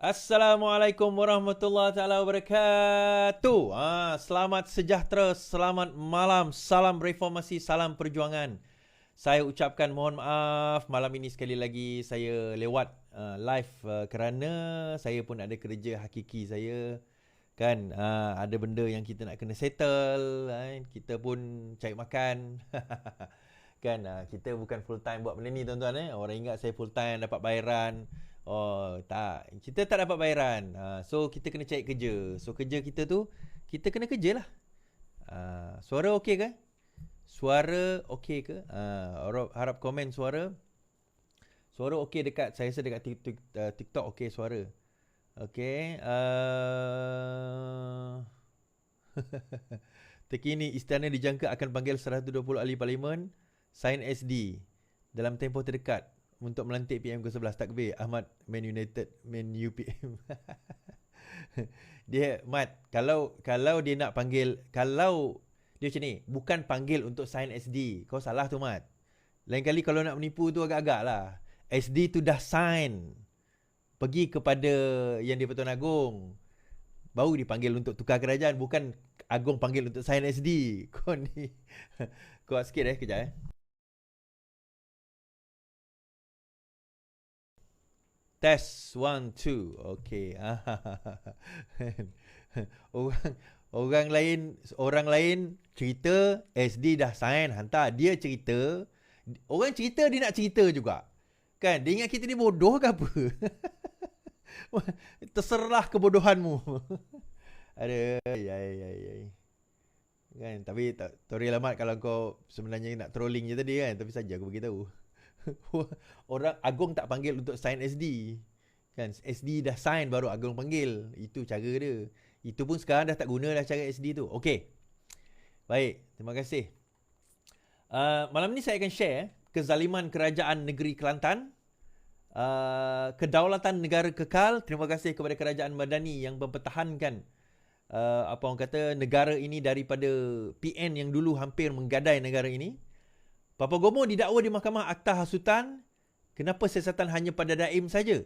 Assalamualaikum warahmatullahi taala wabarakatuh. Selamat sejahtera, selamat malam, salam reformasi, salam perjuangan. Saya ucapkan mohon maaf malam ini sekali lagi saya lewat live kerana saya pun ada kerja hakiki saya kan. Ada benda yang kita nak kena settle, kita pun cari makan. Kan kita bukan full time buat benda ni tuan-tuan. Orang ingat saya full time dapat bayaran. Oh tak, kita tak dapat bayaran. So kita kena cari kerja. So kerja kita tu kita kena kerja lah. Suara okey ke? Suara okey ke? Harap komen suara. Suara okey dekat saya rasa dekat TikTok okey suara. Okey. Terkini istana dijangka akan panggil 120 ahli parlimen sign SD dalam tempoh terdekat untuk melantik PM ke-11. Takbir. Ahmad Man United Man UPM. Dia Mat, kalau dia nak panggil, kalau dia macam ni, bukan panggil untuk sign SD. Kau salah tu Mat. Lain kali kalau nak menipu tu agak-agak lah. SD tu dah sign. Pergi kepada Yang di-Pertuan Agong. Baru dipanggil untuk tukar kerajaan, bukan Agong panggil untuk sign SD. Kau ni kuat sikit kejap Test 1 2. Okey. Orang lain cerita SD dah sign, hantar. Dia cerita, orang cerita dia nak cerita juga. Kan? Dia ingat kita ni bodoh ke apa? Terserah kebodohanmu. Ada kan, tapi sorry lah Mat kalau kau sebenarnya nak trolling je tadi kan, tapi saja aku beritahu. Orang Agong tak panggil untuk sign SD. Kan SD dah sign baru Agong panggil. Itu cara dia. Itu pun sekarang dah tak guna dah cara SD tu. Okey. Baik, terima kasih. Malam ni saya akan share kezaliman kerajaan negeri Kelantan. Kedaulatan negara kekal. Terima kasih kepada kerajaan Madani yang mempertahankan apa orang kata negara ini daripada PN yang dulu hampir menggadai negara ini. Papa Gomo didakwa di Mahkamah Akta Hasutan. Kenapa siasatan hanya pada Daim saja?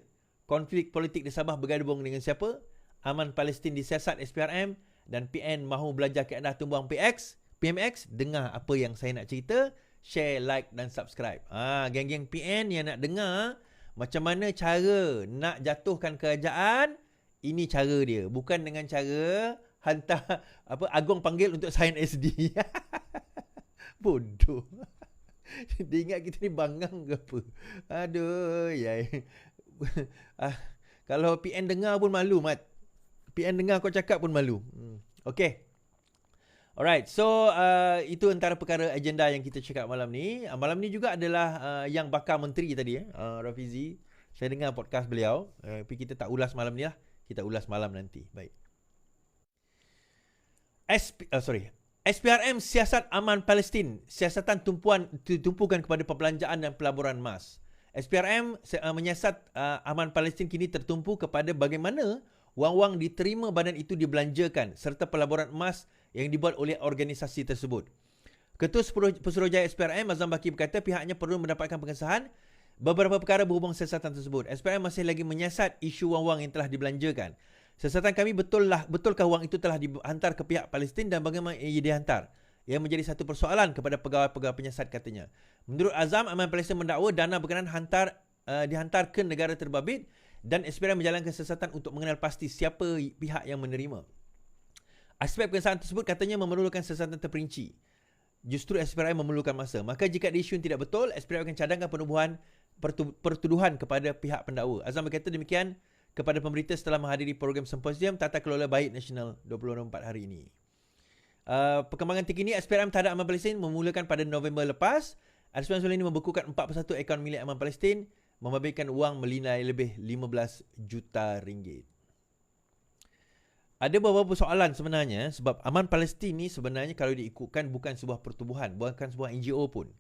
Konflik politik di Sabah bergabung dengan siapa? Aman Palestin disiasat SPRM dan PN mahu belajar kaedah tumbang PMX. Dengar apa yang saya nak cerita. Share, like dan subscribe. Geng-geng PN yang nak dengar macam mana cara nak jatuhkan kerajaan, ini cara dia. Bukan dengan cara hantar Agong panggil untuk sign SD. Bodoh. Dia ingat kita ni bangang ke apa? Aduh, kalau PN dengar pun malu, Mat. PN dengar kau cakap pun malu. Okay. Alright, so itu antara perkara agenda yang kita cakap malam ni. Malam ni juga adalah yang bakal menteri tadi, Rafizi. Saya dengar podcast beliau. Tapi kita tak ulas malam ni lah. Kita ulas malam nanti. Baik. SPRM siasat aman Palestin. Siasatan tumpukan kepada perbelanjaan dan pelaburan emas. SPRM menyiasat aman Palestin kini tertumpu kepada bagaimana wang-wang diterima badan itu dibelanjakan serta pelaburan emas yang dibuat oleh organisasi tersebut. Ketua Pesuruhjaya SPRM Azam Baki berkata pihaknya perlu mendapatkan pengesahan beberapa perkara berhubung siasatan tersebut. SPRM masih lagi menyiasat isu wang-wang yang telah dibelanjakan. Siasatan kami betulkah wang itu telah dihantar ke pihak Palestin dan bagaimana ia dihantar? Ia menjadi satu persoalan kepada pegawai-pegawai penyiasat katanya. Menurut Azam, Aman Palestin mendakwa dana berkenaan dihantar ke negara terbabit dan SPRM menjalankan siasatan untuk mengenal pasti siapa pihak yang menerima. Aspek pengesahan tersebut katanya memerlukan siasatan terperinci. Justru SPRM memerlukan masa. Maka jika isu yang tidak betul, SPRM akan cadangkan pertuduhan kepada pihak pendakwa. Azam berkata demikian kepada pemberita setelah menghadiri program simposium Tata Kelola Baik Nasional 24 hari ini. Perkembangan terkini, SPRM terhadap Aman Palestin memulakan pada November lepas. SPRM sebelum ini membekukan 41 akaun milik Aman Palestin, membabitkan wang melinai lebih 15 juta ringgit. Ada beberapa soalan sebenarnya sebab Aman Palestin ni sebenarnya kalau diikutkan bukan sebuah pertubuhan, bukan sebuah NGO pun.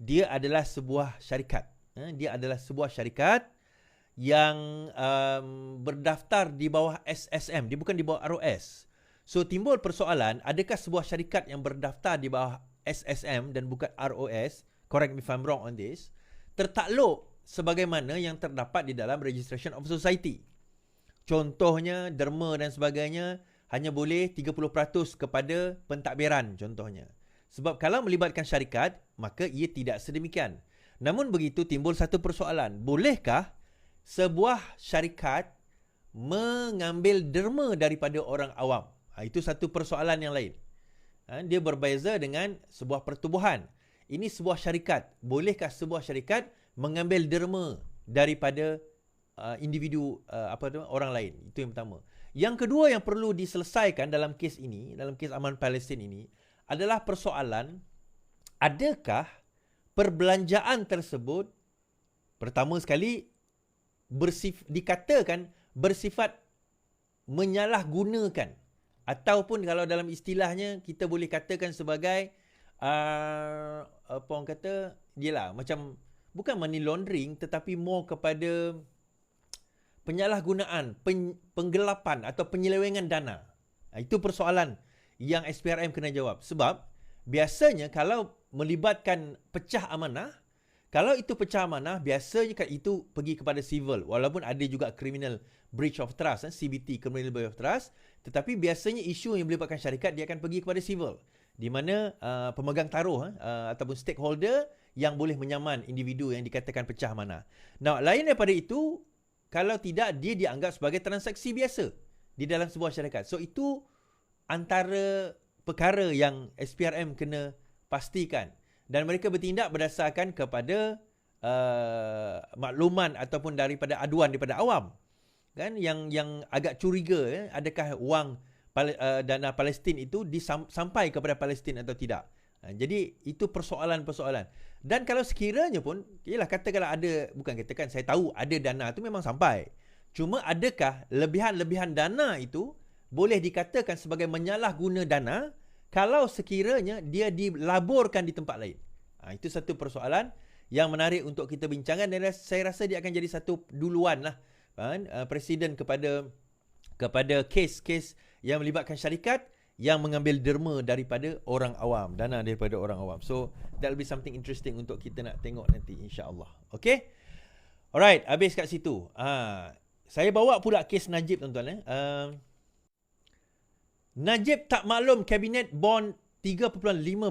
Dia adalah sebuah syarikat. Dia adalah sebuah syarikat yang berdaftar di bawah SSM. Dia bukan di bawah ROS. So timbul persoalan, adakah sebuah syarikat yang berdaftar di bawah SSM dan bukan ROS, correct me if I'm wrong on this, tertakluk sebagaimana yang terdapat di dalam Registration of Society. Contohnya derma dan sebagainya hanya boleh 30% kepada pentadbiran contohnya. Sebab kalau melibatkan syarikat, maka ia tidak sedemikian. Namun begitu timbul satu persoalan. Bolehkah sebuah syarikat mengambil derma daripada orang awam? Itu satu persoalan yang lain. Dia berbeza dengan sebuah pertubuhan. Ini sebuah syarikat. Bolehkah sebuah syarikat mengambil derma daripada individu orang lain? Itu yang pertama. Yang kedua yang perlu diselesaikan dalam kes ini, dalam kes Aman Palestin ini, adalah persoalan adakah perbelanjaan tersebut pertama sekali dikatakan bersifat menyalahgunakan, ataupun kalau dalam istilahnya kita boleh katakan sebagai apa orang kata, dialah macam bukan money laundering tetapi more kepada penyalahgunaan, penggelapan atau penyelewengan dana. Itu persoalan yang SPRM kena jawab. Sebab biasanya kalau melibatkan pecah amanah, kalau itu pecah amanah, biasanya itu pergi kepada civil. Walaupun ada juga criminal breach of trust, CBT, criminal breach of trust. Tetapi biasanya isu yang melibatkan syarikat, dia akan pergi kepada civil. Di mana pemegang taruh ataupun stakeholder yang boleh menyaman individu yang dikatakan pecah amanah. Nah, lain daripada itu, kalau tidak, dia dianggap sebagai transaksi biasa di dalam sebuah syarikat. So, itu antara perkara yang SPRM kena pastikan. Dan mereka bertindak berdasarkan kepada makluman ataupun daripada aduan daripada awam. Kan? Yang agak curiga, adakah wang dana Palestin itu sampai kepada Palestin atau tidak. Jadi itu persoalan-persoalan. Dan kalau sekiranya pun, ialah katakanlah ada, bukan katakan saya tahu ada dana itu memang sampai. Cuma adakah lebihan-lebihan dana itu boleh dikatakan sebagai menyalahguna dana kalau sekiranya dia dilaburkan di tempat lain. Itu satu persoalan yang menarik untuk kita bincangkan, dan saya rasa dia akan jadi satu duluan lah presiden kepada kes-kes yang melibatkan syarikat yang mengambil derma daripada orang awam, dana daripada orang awam. So that will be something interesting untuk kita nak tengok nanti, insya-Allah. Okay? Alright, habis kat situ. Saya bawa pula kes Najib, tuan-tuan. Najib tak maklum kabinet bond 3.5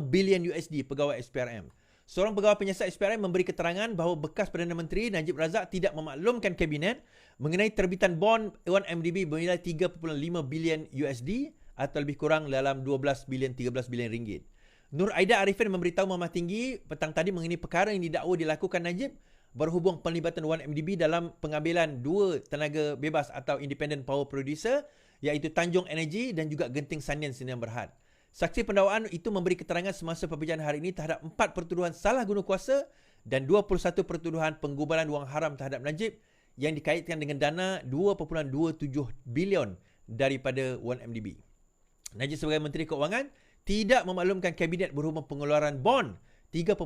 bilion USD pegawai SPRM. Seorang pegawai penyiasat SPRM memberi keterangan bahawa bekas Perdana Menteri Najib Razak tidak memaklumkan kabinet mengenai terbitan bond 1MDB bernilai 3.5 bilion USD atau lebih kurang dalam 12 bilion 13 bilion ringgit. Nur Aida Arifin memberitahu Mahkamah Tinggi petang tadi mengenai perkara yang didakwa dilakukan Najib berhubung penlibatan 1MDB dalam pengambilan dua tenaga bebas atau independent power producer, iaitu Tanjung Energy dan juga Genting Sanian Sdn Bhd. Saksi pendakwaan itu memberi keterangan semasa perbincangan hari ini terhadap 4 pertuduhan salah guna kuasa dan 21 pertuduhan penggubalan wang haram terhadap Najib yang dikaitkan dengan dana 2.27 bilion daripada 1MDB. Najib sebagai Menteri Keuangan tidak memaklumkan kabinet berhubung pengeluaran bond 3.5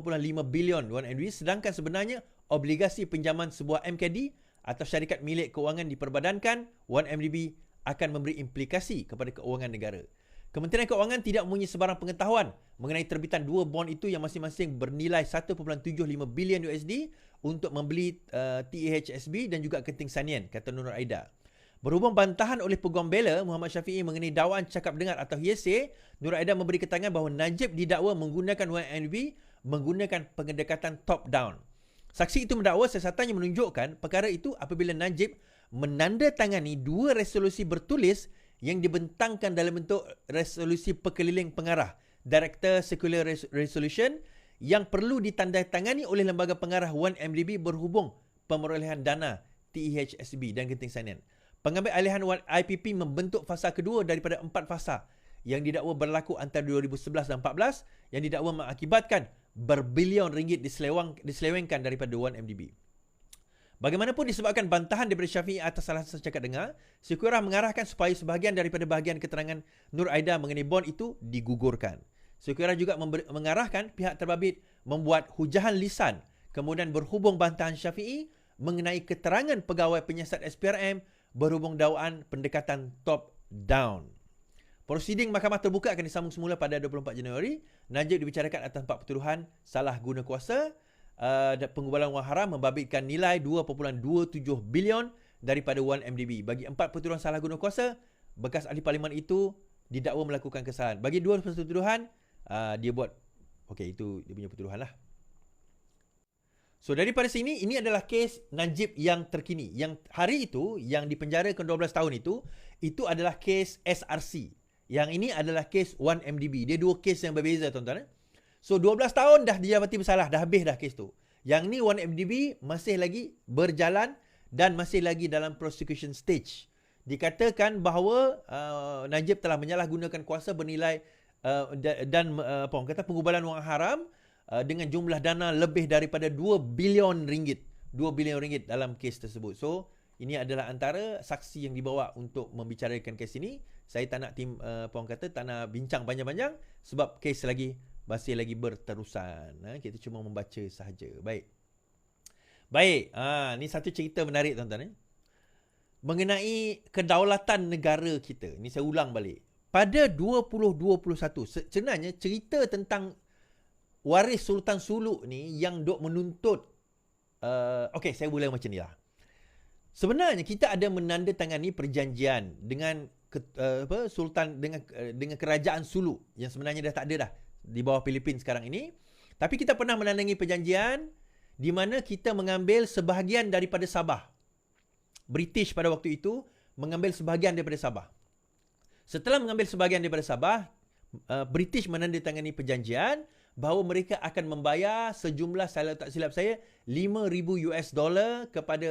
bilion 1MDB, sedangkan sebenarnya obligasi pinjaman sebuah MKD atau syarikat milik keuangan diperbadankan 1MDB akan memberi implikasi kepada keuangan negara. Kementerian Keuangan tidak mempunyai sebarang pengetahuan mengenai terbitan dua bond itu yang masing-masing bernilai 1.75 bilion USD untuk membeli TAHSB dan juga Genting Sanian, kata Nur Aida. Berhubung bantahan oleh peguam bela Muhammad Syafiee mengenai dakwaan cakap dengar atau hearsay, Nur Aida memberi keterangan bahawa Najib didakwa menggunakan 1MDB menggunakan pendekatan top down. Saksi itu mendakwa siasatannya menunjukkan perkara itu apabila Najib menandatangani dua resolusi bertulis yang dibentangkan dalam bentuk resolusi perkeliling pengarah, Director Circular Resolution, yang perlu ditandatangani oleh lembaga pengarah 1MDB berhubung pemerolehan dana TAHSB dan Genting Sanian. Pengambil alihan IPP membentuk fasa kedua daripada 4 fasa yang didakwa berlaku antara 2011 dan 2014 yang didakwa mengakibatkan berbilion ringgit diselewengkan daripada 1MDB. Bagaimanapun disebabkan bantahan daripada Syafiee atas salah satu cakap dengar, Syukurah mengarahkan supaya sebahagian daripada bahagian keterangan Nur Aida mengenai bond itu digugurkan. Syukurah juga mengarahkan pihak terbabit membuat hujahan lisan kemudian berhubung bantahan Syafiee mengenai keterangan pegawai penyiasat SPRM berhubung dakwaan pendekatan top down. Prosiding mahkamah terbuka akan disambung semula pada 24 Januari. Najib dibicarakan atas 4 pertuduhan salah guna kuasa, penggubalan wang haram membabitkan nilai 2.27 bilion daripada 1MDB. Bagi 4 pertuduhan salah guna kuasa, bekas ahli parlimen itu didakwa melakukan kesalahan. Bagi 2 pertuduhan, dia buat, okey, itu dia punya pertuduhan lah. So daripada sini, ini adalah kes Najib yang terkini. Yang hari itu, yang dipenjara ke 12 tahun itu adalah kes SRC. Yang ini adalah kes 1MDB. Dia 2 kes yang berbeza, tuan-tuan. So 12 tahun dah didapati bersalah, dah habis dah kes tu. Yang ni 1MDB masih lagi berjalan dan masih lagi dalam prosecution stage. Dikatakan bahawa Najib telah menyalahgunakan kuasa bernilai dan penggubalan wang haram dengan jumlah dana lebih daripada 2 bilion ringgit. 2 bilion ringgit dalam kes tersebut. So ini adalah antara saksi yang dibawa untuk membicarakan kes ini. Saya tak nak tak nak bincang panjang-panjang sebab kes masih lagi berterusan. Kita cuma membaca sahaja. Baik. Ni satu cerita menarik, tuan-tuan. Mengenai kedaulatan negara kita. Ni saya ulang balik. Pada 2021, sebenarnya cerita tentang waris Sultan Suluk ni yang dok menuntut. Okey, saya boleh macam ni lah. Sebenarnya kita ada menandatangani perjanjian dengan Sultan dengan kerajaan Suluk yang sebenarnya dah tak ada dah di bawah Filipin sekarang ini. Tapi kita pernah menandatangani perjanjian di mana kita mengambil sebahagian daripada Sabah. British pada waktu itu mengambil sebahagian daripada Sabah. Setelah mengambil sebahagian daripada Sabah, British menandatangani perjanjian bahawa mereka akan membayar sejumlah, saya tak silap saya, $5,000 kepada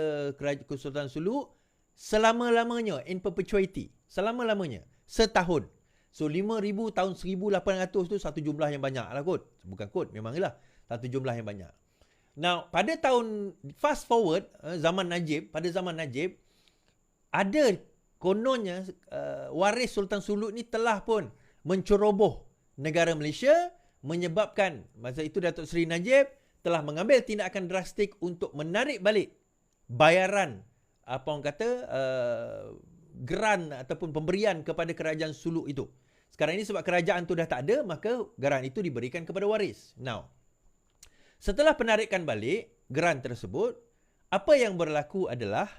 Kesultanan Suluk selama-lamanya, in perpetuity, selama-lamanya, setahun. So 5,000 tahun 1,800 tu satu jumlah yang banyak lah kot. Bukan kot, memanglah satu jumlah yang banyak. Now, pada tahun, fast forward, pada zaman Najib, ada kononnya waris Sultan Suluk ni telah pun menceroboh negara Malaysia, menyebabkan masa itu Datuk Seri Najib telah mengambil tindakan drastik untuk menarik balik bayaran geran ataupun pemberian kepada kerajaan Suluk itu. Sekarang ini sebab kerajaan tu dah tak ada, maka geran itu diberikan kepada waris. Now, setelah penarikan balik geran tersebut, apa yang berlaku adalah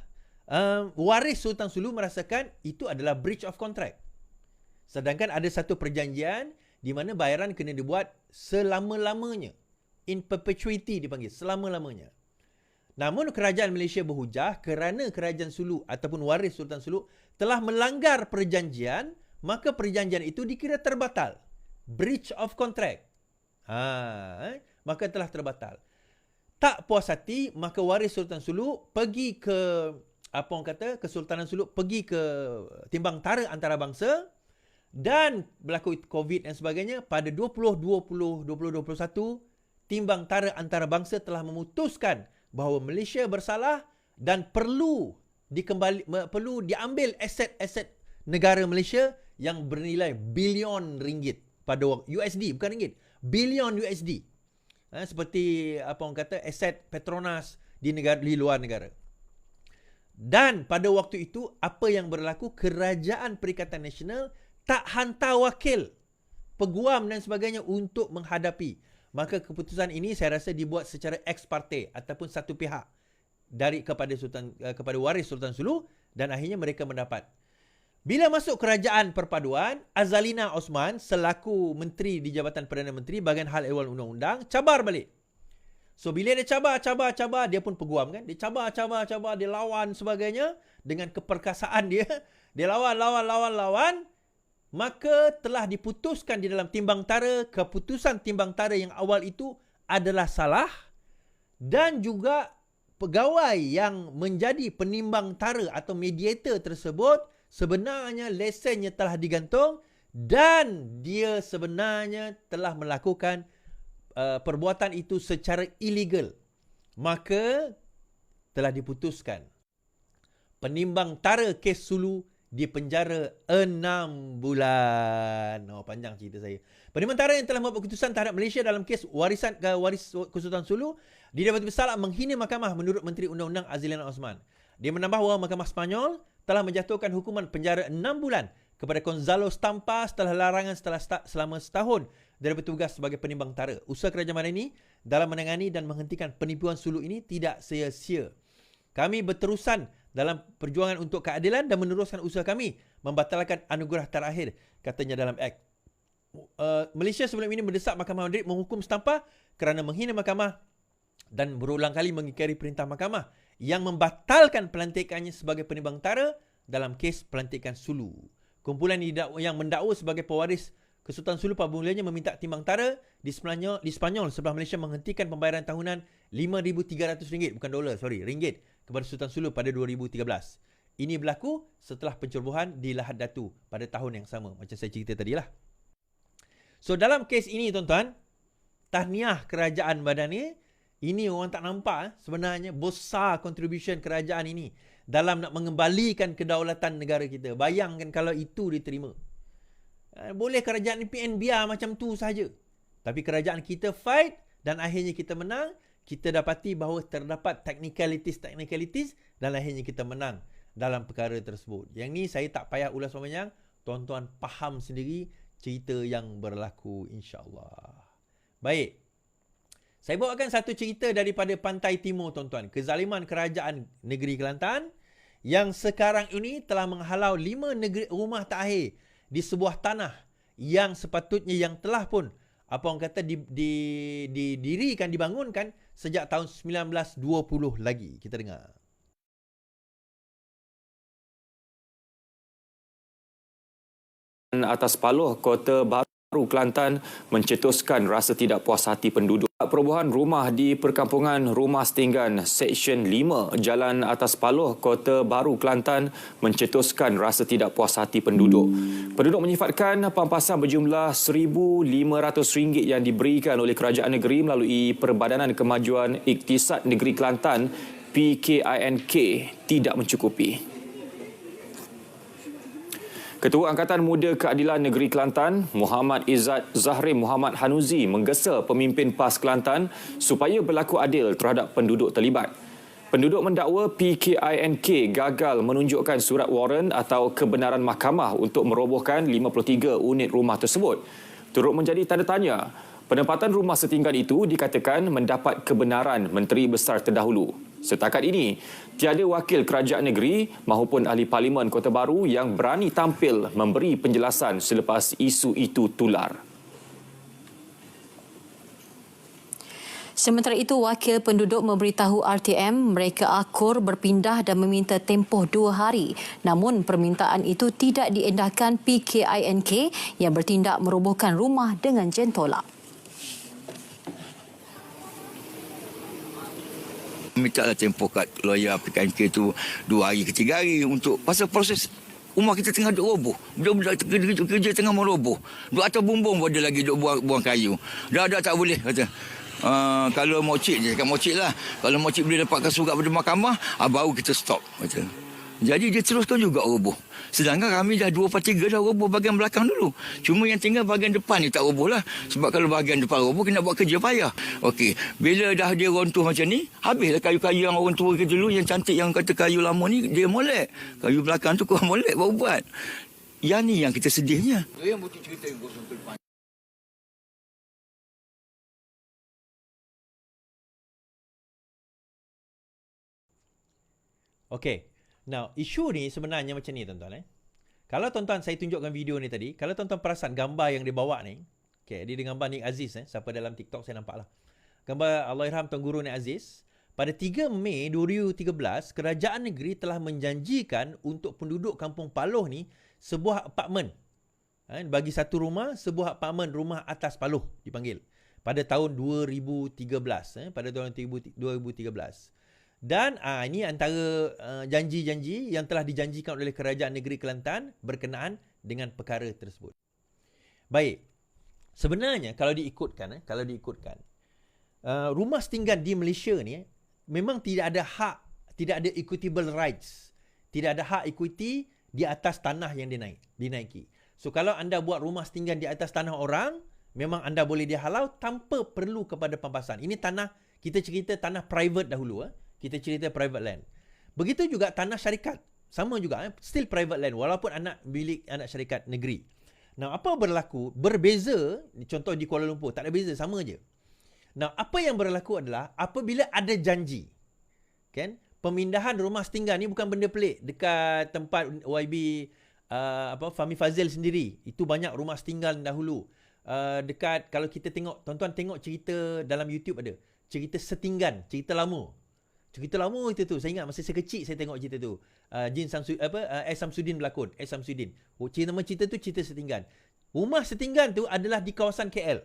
waris Sultan Suluk merasakan itu adalah breach of contract. Sedangkan ada satu perjanjian di mana bayaran kena dibuat selama-lamanya. In perpetuity dipanggil, selama-lamanya. Namun kerajaan Malaysia berhujah kerana kerajaan Suluk ataupun waris Sultan Suluk telah melanggar perjanjian, maka perjanjian itu dikira terbatal. Breach of contract. Maka telah terbatal. Tak puas hati, maka waris Sultan Suluk pergi ke Kesultanan Suluk pergi ke timbang tara antarabangsa dan berlaku COVID dan sebagainya. Pada 2021, timbang tara antarabangsa telah memutuskan bahawa Malaysia bersalah dan perlu diambil aset-aset negara Malaysia yang bernilai bilion ringgit pada USD, bukan ringgit, bilion USD. Seperti aset Petronas di luar negara. Dan pada waktu itu apa yang berlaku, Kerajaan Perikatan Nasional tak hantar wakil, peguam dan sebagainya untuk menghadapi. Maka keputusan ini saya rasa dibuat secara ex parte ataupun satu pihak kepada waris Sultan Suluk dan akhirnya mereka mendapat. Bila masuk Kerajaan Perpaduan, Azalina Osman selaku menteri di Jabatan Perdana Menteri bahagian hal ehwal undang-undang cabar balik. So bila dia cabar, dia pun peguam kan. Dia cabar, dia lawan sebagainya dengan keperkasaan dia. Dia lawan. Maka telah diputuskan di dalam timbang tara, keputusan timbang tara yang awal itu adalah salah dan juga pegawai yang menjadi penimbang tara atau mediator tersebut sebenarnya lesennya telah digantung dan dia sebenarnya telah melakukan perbuatan itu secara illegal. Maka telah diputuskan penimbang tara kes Sulu dipenjara 6 bulan. Panjang cerita saya. Penimbang tara yang telah membuat keputusan terhadap Malaysia dalam kes waris Kesultanan Sulu didapati bersalah menghina mahkamah menurut Menteri Undang-Undang Azalina Osman. Dia menambah bahawa mahkamah Sepanyol telah menjatuhkan hukuman penjara 6 bulan kepada Gonzalo Stampa setelah larangan selama setahun dari bertugas sebagai penimbang tara. Usaha kerajaan ini dalam menangani dan menghentikan penipuan Suluk ini tidak sia-sia. Kami berterusan dalam perjuangan untuk keadilan dan meneruskan usaha kami membatalkan anugerah terakhir, katanya dalam act. Malaysia sebelum ini mendesak Mahkamah Madrid menghukum Stampa kerana menghina mahkamah dan berulang kali mengingkari perintah mahkamah yang membatalkan pelantikannya sebagai penimbang tara dalam kes pelantikan Sulu. Kumpulan yang mendakwa sebagai pewaris Kesultanan Sulu pada mulanya meminta timbang tara di Sepanyol sebelah Malaysia menghentikan pembayaran tahunan RM5,300, bukan dolar, ringgit kepada Sultan Sulu pada 2013. Ini berlaku setelah pencerobohan di Lahad Datu pada tahun yang sama, macam saya cerita tadilah. So dalam kes ini tuan-tuan, tahniah kerajaan Madani, ini orang tak nampak sebenarnya besar contribution kerajaan ini dalam nak mengembalikan kedaulatan negara kita. Bayangkan kalau itu diterima. Boleh kerajaan PN biar macam tu saja. Tapi kerajaan kita fight dan akhirnya kita menang. Kita dapati bahawa terdapat technicalities dan akhirnya kita menang dalam perkara tersebut. Yang ni saya tak payah ulas banyak. Tuan-tuan faham sendiri cerita yang berlaku, insya-Allah. Baik. Saya bawakan satu cerita daripada Pantai Timur, tuan-tuan. Kezaliman kerajaan negeri Kelantan yang sekarang ini telah menghalau 5 rumah takhir di sebuah tanah yang sepatutnya yang telah pun didirikan, dibangunkan sejak tahun 1920 lagi. Kita dengar. Atas Paloh, Kota Baru Kelantan mencetuskan rasa tidak puas hati penduduk. Perobohan rumah di perkampungan Rumah Setinggan Seksyen 5 Jalan Atas Paloh, Kota Baru Kelantan mencetuskan rasa tidak puas hati penduduk. Penduduk menyifatkan pampasan berjumlah RM1,500 yang diberikan oleh kerajaan negeri melalui Perbadanan Kemajuan Iktisad Negeri Kelantan PKINK tidak mencukupi. Ketua Angkatan Muda Keadilan Negeri Kelantan, Muhammad Izzat Zahrim Muhammad Hanuzi menggesa pemimpin PAS Kelantan supaya berlaku adil terhadap penduduk terlibat. Penduduk mendakwa PKINK gagal menunjukkan surat waran atau kebenaran mahkamah untuk merobohkan 53 unit rumah tersebut. Turut menjadi tanda tanya, penempatan rumah setinggan itu dikatakan mendapat kebenaran Menteri Besar terdahulu. Setakat ini, tiada wakil kerajaan negeri maupun ahli parlimen Kota Baru yang berani tampil memberi penjelasan selepas isu itu tular. Sementara itu, wakil penduduk memberitahu RTM mereka akur berpindah dan meminta tempoh 2 hari. Namun, permintaan itu tidak diendahkan PKINK yang bertindak merobohkan rumah dengan jentolak. Mintalah tempoh kat lawyer PKINK tu 2 hari ke 3 hari untuk pasal proses rumah kita tengah duk roboh. Budak-budak kerja tengah meroboh. Duk atas bumbung pun ada lagi duk buang kayu. Dah tak boleh kata. Kalau mocik je, cakap mocik lah. Kalau mocik boleh dapatkan surat pada mahkamah, baru kita stop kata. Jadi dia teruskan juga roboh. Sedangkan kami dah 2/3 dah roboh bahagian belakang dulu. Cuma yang tinggal bahagian depan ni tak roboh lah. Sebab kalau bahagian depan roboh, kena buat kerja payah. Okey, bila dah dia runtuh macam ni, habislah kayu-kayu yang orang tua kita dulu, yang cantik yang kata kayu lama ni, dia molek. Kayu belakang tu kurang molek baru buat. Yang ni yang kita sedihnya. Yang butuh cerita yang gosong ke depan. Okey. Now, isu ni sebenarnya macam ni, tuan-tuan. Kalau tuan-tuan, saya tunjukkan video ni tadi, kalau tuan-tuan perasan gambar yang dia bawa ni, okay, dia dengan gambar Nik Aziz, siapa dalam TikTok saya nampak lah. Gambar Allahyarham Tuan Guru Nik Aziz. Pada 3 Mei 2013, kerajaan negeri telah menjanjikan untuk penduduk Kampung Paloh ni sebuah apartmen. Bagi satu rumah, sebuah apartmen rumah atas Paloh dipanggil. Pada tahun 2013. Pada tahun 2013. Dan ini antara janji-janji yang telah dijanjikan oleh kerajaan negeri Kelantan berkenaan dengan perkara tersebut. Baik. Sebenarnya kalau diikutkan, rumah setinggan di Malaysia ni memang tidak ada hak, tidak ada equitable rights. Tidak ada hak equity di atas tanah yang dinaiki. So kalau anda buat rumah setinggan di atas tanah orang, memang anda boleh dihalau tanpa perlu kepada pampasan. Ini tanah, kita cerita tanah private dahulu. Kita cerita private land. Begitu juga tanah syarikat. Sama juga. Still private land. Walaupun milik anak syarikat negeri. Nah, apa berlaku? Berbeza. Contoh di Kuala Lumpur. Tak ada beza. Sama je. Nah, apa yang berlaku adalah apabila ada janji. Kan? pemindahan rumah setinggan ni bukan benda pelik. Dekat tempat YB Fahmi Fazil sendiri, itu banyak rumah setinggan dahulu. Dekat, kalau kita tengok, tuan-tuan tengok cerita dalam YouTube ada cerita setinggan, cerita lama itu tu. Saya ingat masa saya kecil saya tengok cerita tu. S Samsudin berlakon. Nama cerita tu cerita setinggan. Rumah setinggan tu adalah di kawasan KL.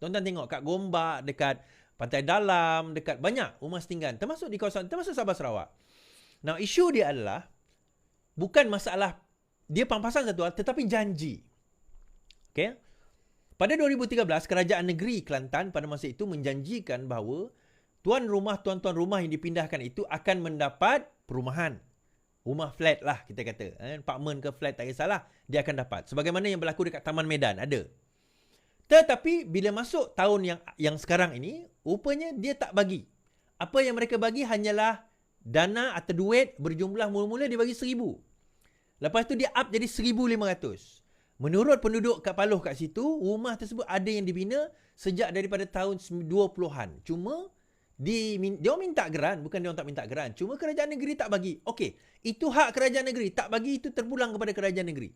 Tuan-tuan tengok kat Gombak, dekat Pantai Dalam, dekat banyak rumah setinggan, termasuk di kawasan, termasuk Sabah Sarawak. Now, isu dia adalah bukan masalah dia pampasan satu hal, tetapi janji. Okay? Pada 2013, Kerajaan Negeri Kelantan pada masa itu menjanjikan bahawa tuan rumah yang dipindahkan itu akan mendapat perumahan. Rumah flat lah kita kata. Apartment ke flat tak kisahlah, dia akan dapat. Sebagaimana yang berlaku dekat Taman Medan, ada. Tetapi bila masuk tahun yang sekarang ini, rupanya dia tak bagi. Apa yang mereka bagi hanyalah dana atau duit berjumlah mula-mula dia bagi 1,000. Lepas tu dia up jadi 1,500. Menurut penduduk kat Paloh kat situ, rumah tersebut ada yang dibina sejak daripada tahun 20-an. Cuma dia minta geran, bukan dia orang tak minta geran. Cuma kerajaan negeri tak bagi. Okey, itu hak kerajaan negeri. Tak bagi itu terpulang kepada kerajaan negeri.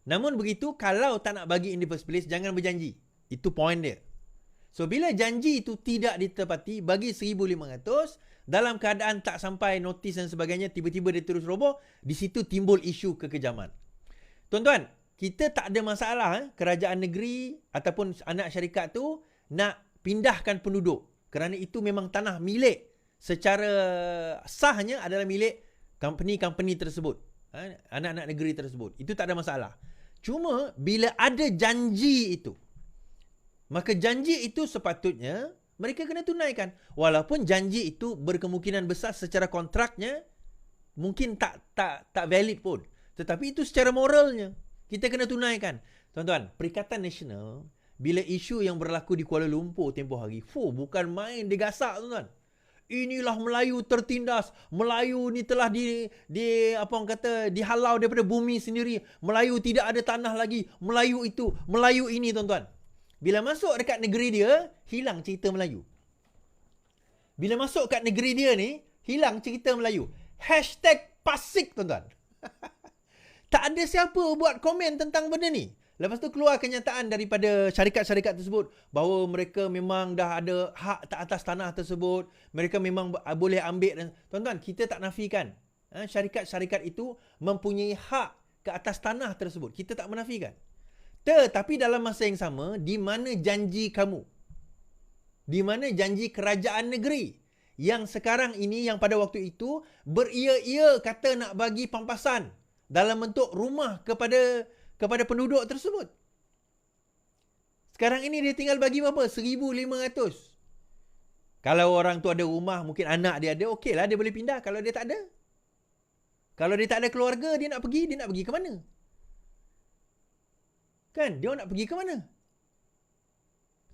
Namun begitu, kalau tak nak bagi in the first place, jangan berjanji. Itu point dia. So, bila janji itu tidak ditepati, bagi 1,500, dalam keadaan tak sampai notis dan sebagainya, tiba-tiba dia terus roboh, di situ timbul isu kekejaman. Tuan-tuan, kita tak ada masalah kerajaan negeri ataupun anak syarikat tu nak pindahkan penduduk. Kerana itu memang tanah milik, secara sahnya adalah milik company-company tersebut. Anak-anak negeri tersebut. Itu tak ada masalah. Cuma bila ada janji itu, maka janji itu sepatutnya mereka kena tunaikan. Walaupun janji itu berkemungkinan besar secara kontraknya mungkin tak valid pun. Tetapi itu secara moralnya kita kena tunaikan. Tuan-tuan, Perikatan Nasional bila isu yang berlaku di Kuala Lumpur tempoh hari, bukan main dia gasak, tuan-tuan. Inilah Melayu tertindas. Melayu ni telah dihalau daripada bumi sendiri. Melayu tidak ada tanah lagi. Melayu itu, Melayu ini, tuan-tuan. Bila masuk dekat negeri dia, hilang cerita Melayu. Bila masuk kat negeri dia ni, hilang cerita Melayu. #Pasik, tuan-tuan. Tak ada siapa buat komen tentang benda ni. Lepas tu keluar kenyataan daripada syarikat-syarikat tersebut bahawa mereka memang dah ada hak atas tanah tersebut. Mereka memang boleh ambil. Tuan-tuan, kita tak nafikan. Syarikat-syarikat itu mempunyai hak ke atas tanah tersebut. Kita tak menafikan. Tetapi dalam masa yang sama, di mana janji kamu? Di mana janji kerajaan negeri? Yang sekarang ini, yang pada waktu itu, beria-ia kata nak bagi pampasan dalam bentuk rumah kepada penduduk tersebut. Sekarang ini dia tinggal bagi berapa? 1,500. Kalau orang tu ada rumah, mungkin anak dia ada, okey lah dia boleh pindah. Kalau dia tak ada, kalau dia tak ada keluarga, dia nak pergi ke mana? Kan? Dia nak pergi ke mana?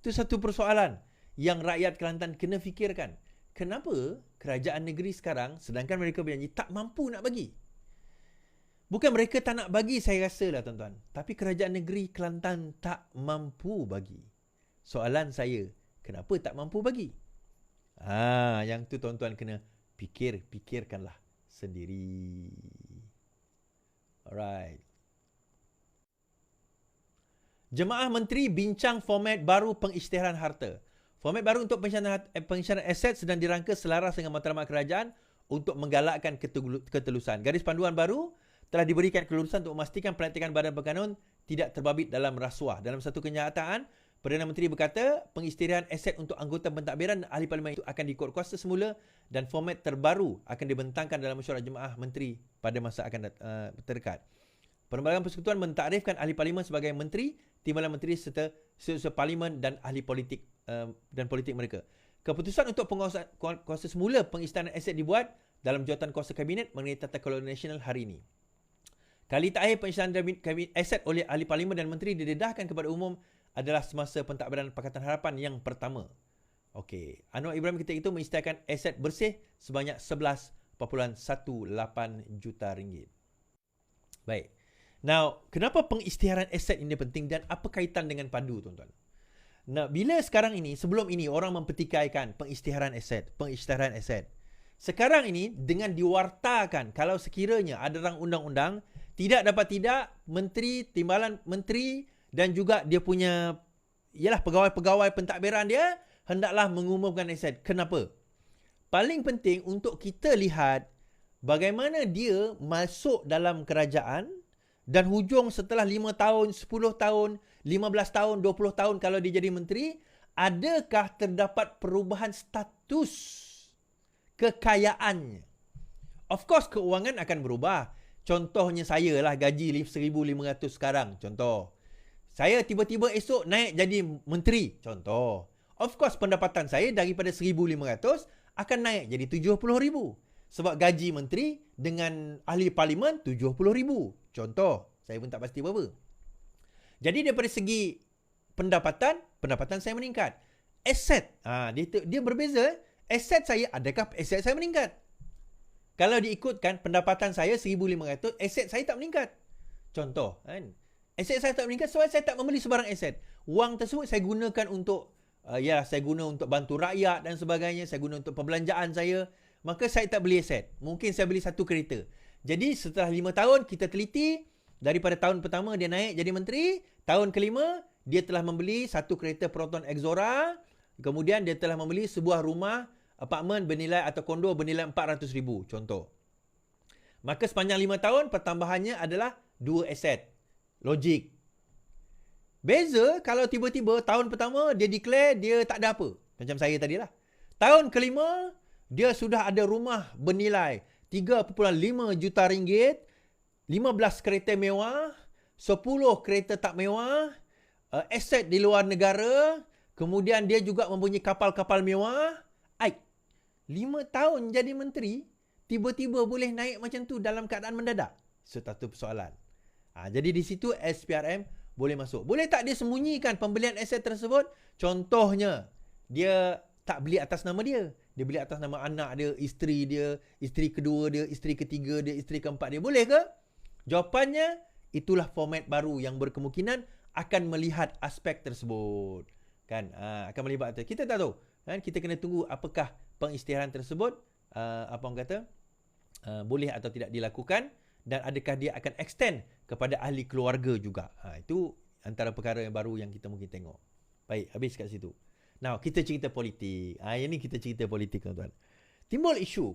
Itu satu persoalan yang rakyat Kelantan kena fikirkan. Kenapa kerajaan negeri sekarang, sedangkan mereka berjanji, tak mampu nak bagi? Bukan mereka tak nak bagi, saya rasa lah, tuan-tuan. Tapi kerajaan negeri Kelantan tak mampu bagi. Soalan saya, kenapa tak mampu bagi? Yang tu tuan-tuan kena fikirkanlah sendiri. Alright. Jemaah Menteri bincang format baru pengisytiharan harta. Format baru untuk pengisytiharan aset sedang dirangka selaras dengan matlamat kerajaan untuk menggalakkan ketelusan. Garis panduan baru telah diberikan kelulusan untuk memastikan pelantikan badan berkanun tidak terbabit dalam rasuah. Dalam satu kenyataan, Perdana Menteri berkata pengisytiharan aset untuk anggota pentadbiran dan ahli parlimen itu akan diikut kuasa semula dan format terbaru akan dibentangkan dalam mesyuarat Jemaah Menteri pada masa akan terdekat. Perlembagaan Persekutuan mentakdirkan ahli parlimen sebagai menteri, timbalan menteri serta setiausaha parlimen dan ahli politik dan politik mereka. Keputusan untuk kuasa semula pengisytiharan aset dibuat dalam jawatan kuasa kabinet mengenai Tata Kelola Nasional hari ini. Kali terakhir pengisytiharan aset oleh ahli parlimen dan menteri didedahkan kepada umum adalah semasa pentadbiran Pakatan Harapan yang pertama. Okey, Anwar Ibrahim ketika itu mengisytiharkan aset bersih sebanyak 11.18 juta ringgit. Baik. Now, kenapa pengisytiharan aset ini penting dan apa kaitan dengan padu, tuan-tuan? Nah, bila sekarang ini, sebelum ini orang mempertikaikan pengisytiharan aset. Sekarang ini dengan diwartakan kalau sekiranya ada rang undang-undang, tidak dapat tidak menteri, timbalan menteri dan juga dia punya pegawai-pegawai pentadbiran dia hendaklah mengumumkan aset. Kenapa? Paling penting untuk kita lihat bagaimana dia masuk dalam kerajaan dan hujung setelah 5 tahun, 10 tahun, 15 tahun, 20 tahun kalau dia jadi menteri, adakah terdapat perubahan status kekayaannya? Of course, keuangan akan berubah. Contohnya saya lah, gaji 1,500 sekarang. Contoh. Saya tiba-tiba esok naik jadi menteri. Contoh. Of course, pendapatan saya daripada 1,500 akan naik jadi 70,000. Sebab gaji menteri dengan ahli parlimen 70,000. Contoh. Saya pun tak pasti berapa. Jadi daripada segi pendapatan saya meningkat. Aset. Dia berbeza. Aset saya, adakah aset saya meningkat? Kalau diikutkan pendapatan saya 1,500, aset saya tak meningkat. Contoh, kan? Aset saya tak meningkat sebab saya tak membeli sebarang aset. Wang tersebut saya gunakan untuk, saya guna untuk bantu rakyat dan sebagainya. Saya guna untuk perbelanjaan saya. Maka saya tak beli aset. Mungkin saya beli satu kereta. Jadi setelah 5 tahun, kita teliti. Daripada tahun pertama dia naik jadi menteri. Tahun kelima, dia telah membeli satu kereta Proton Exora. Kemudian dia telah membeli sebuah rumah apartmen bernilai atau kondo bernilai 400,000 contoh. Maka sepanjang 5 tahun pertambahannya adalah 2 aset. Logik. Beza kalau tiba-tiba tahun pertama dia declare dia tak ada apa. Macam saya tadilah. Tahun kelima dia sudah ada rumah bernilai 3.5 juta ringgit, 15 kereta mewah, 10 kereta tak mewah, aset di luar negara, kemudian dia juga mempunyai kapal-kapal mewah. 5 tahun jadi menteri, tiba-tiba boleh naik macam tu dalam keadaan mendadak? Satu persoalan. Jadi di situ SPRM boleh masuk. Boleh tak dia sembunyikan pembelian aset tersebut? Contohnya, dia tak beli atas nama dia. Dia beli atas nama anak dia, isteri kedua dia, isteri ketiga dia, isteri keempat dia. Boleh ke? Jawapannya, itulah format baru yang berkemungkinan akan melihat aspek tersebut. Kan? Akan melihat. Kita tak tahu. Kan? Kita kena tunggu apakah pengisytiharan tersebut boleh atau tidak dilakukan dan adakah dia akan extend kepada ahli keluarga juga. Itu antara perkara yang baru yang kita mungkin tengok. Baik, habis kat situ. Now, kita cerita politik. Yang ni kita cerita politik, tuan-tuan. Timbul isu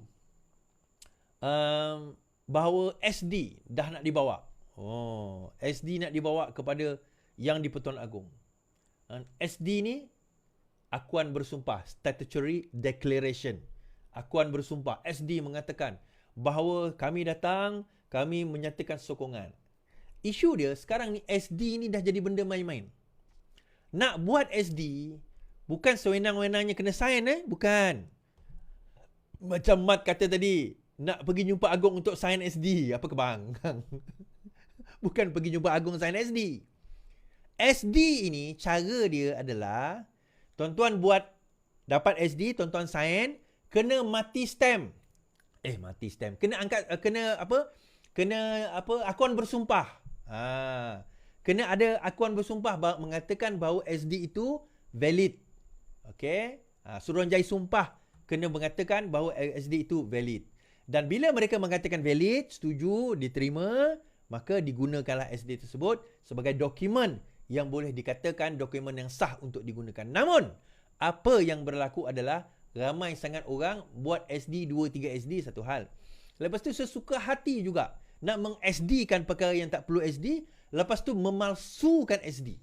bahawa SD dah nak dibawa. SD nak dibawa kepada Yang di-Pertuan Agong. SD ni akuan bersumpah, statutory declaration. Akuan bersumpah. SD mengatakan bahawa kami datang, kami menyatakan sokongan. Isu dia sekarang ni SD ni dah jadi benda main-main. Nak buat SD bukan sewenang-wenangnya kena sign bukan. Macam Mat kata tadi, nak pergi jumpa Agong untuk sign SD. Apa ke bang? Bukan pergi jumpa Agong sign SD. SD ini cara dia adalah tuan-tuan buat dapat SD, tuan-tuan sign, kena mati stamp. Mati stamp. Kena angkat akuan bersumpah. Kena ada akuan bersumpah mengatakan bahawa SD itu valid. Okey? Suruhanjaya sumpah kena mengatakan bahawa SD itu valid. Dan bila mereka mengatakan valid, setuju, diterima, maka digunakanlah SD tersebut sebagai dokumen yang boleh dikatakan dokumen yang sah untuk digunakan. Namun, apa yang berlaku adalah ramai sangat orang buat SD 2-3 SD satu hal. Lepas tu sesuka hati juga nak meng-SD-kan perkara yang tak perlu SD, lepas tu memalsukan SD.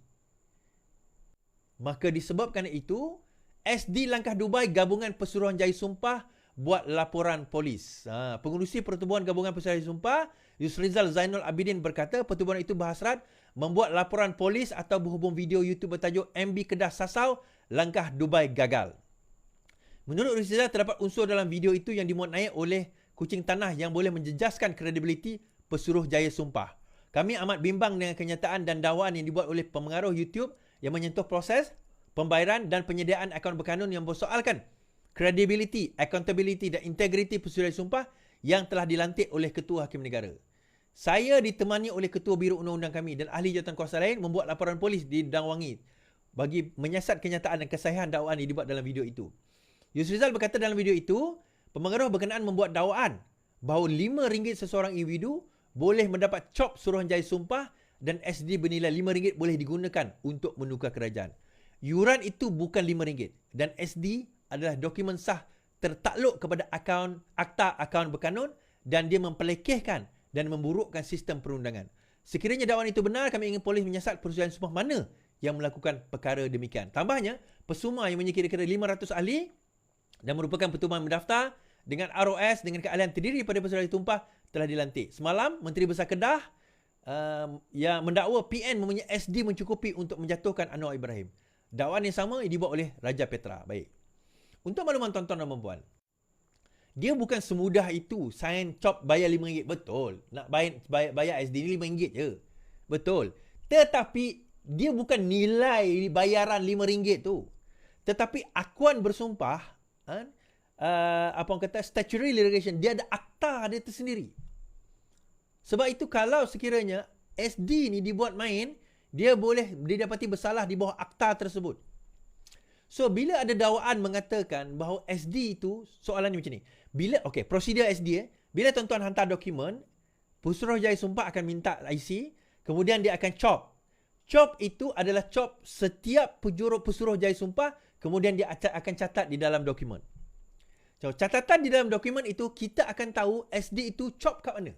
Maka disebabkan itu, SD Langkah Dubai Gabungan Pesuruhanjaya Sumpah buat laporan polis. Pengurusi Pertubuhan Gabungan Pesuruhanjaya Sumpah, Yusrizal Zainul Abidin berkata pertubuhan itu berhasrat membuat laporan polis atau berhubung video YouTube bertajuk MB Kedah Sasau, Langkah Dubai Gagal. Menurut Yusrizal, terdapat unsur dalam video itu yang dimuat naik oleh kucing tanah yang boleh menjejaskan kredibiliti Pesuruhjaya Sumpah. Kami amat bimbang dengan kenyataan dan dakwaan yang dibuat oleh pemengaruh YouTube yang menyentuh proses pembayaran dan penyediaan akaun berkanun yang bersoalkan kredibiliti, accountability dan integriti Pesuruhjaya Sumpah yang telah dilantik oleh Ketua Hakim Negara. Saya ditemani oleh Ketua Biro Undang-Undang kami dan ahli jawatan kuasa lain membuat laporan polis di Dangwangi bagi menyiasat kenyataan dan kesahihan dakwaan yang dibuat dalam video itu. Yusrizal berkata dalam video itu, Pemengaruh berkenaan membuat dakwaan bahawa RM5 seseorang individu boleh mendapat cop Suruhanjaya Sumpah dan SD bernilai RM5 boleh digunakan untuk menukar kerajaan. Yuran itu bukan RM5 dan SD adalah dokumen sah tertakluk kepada akta akaun berkanun dan dia mempelekehkan dan memburukkan sistem perundangan. Sekiranya dakwaan itu benar, kami ingin polis menyiasat Perusahaan Sumpah mana yang melakukan perkara demikian. Tambahnya, pesuma yang kira-kira 500 ahli dan merupakan pertubuhan mendaftar dengan ROS dengan keahlian terdiri pada Pesuruhanjaya Tumpah telah dilantik. Semalam, Menteri Besar Kedah yang mendakwa PN mempunyai SD mencukupi untuk menjatuhkan Anwar Ibrahim. Dakwaan yang sama dibuat oleh Raja Petra. Baik. Untuk makluman tuan-tuan dan puan-puan, dia bukan semudah itu sign cop bayar RM5. Betul. Nak bayar SD ni RM5 je. Betul. Tetapi dia bukan nilai bayaran RM5 tu. Tetapi akuan bersumpah, apa orang kata, statutory litigation, dia ada akta dia tersendiri. Sebab itu kalau sekiranya SD ni dibuat main, dia boleh didapati bersalah di bawah akta tersebut. So, bila ada dakwaan mengatakan bahawa SD itu, soalannya macam ni. Prosedur SD, bila tuan-tuan hantar dokumen, Pesuruhanjaya Sumpah akan minta IC, kemudian dia akan cop. Cop itu adalah cop setiap Pesuruhanjaya Sumpah, kemudian dia akan catat di dalam dokumen. So, catatan di dalam dokumen itu, kita akan tahu SD itu cop kat mana.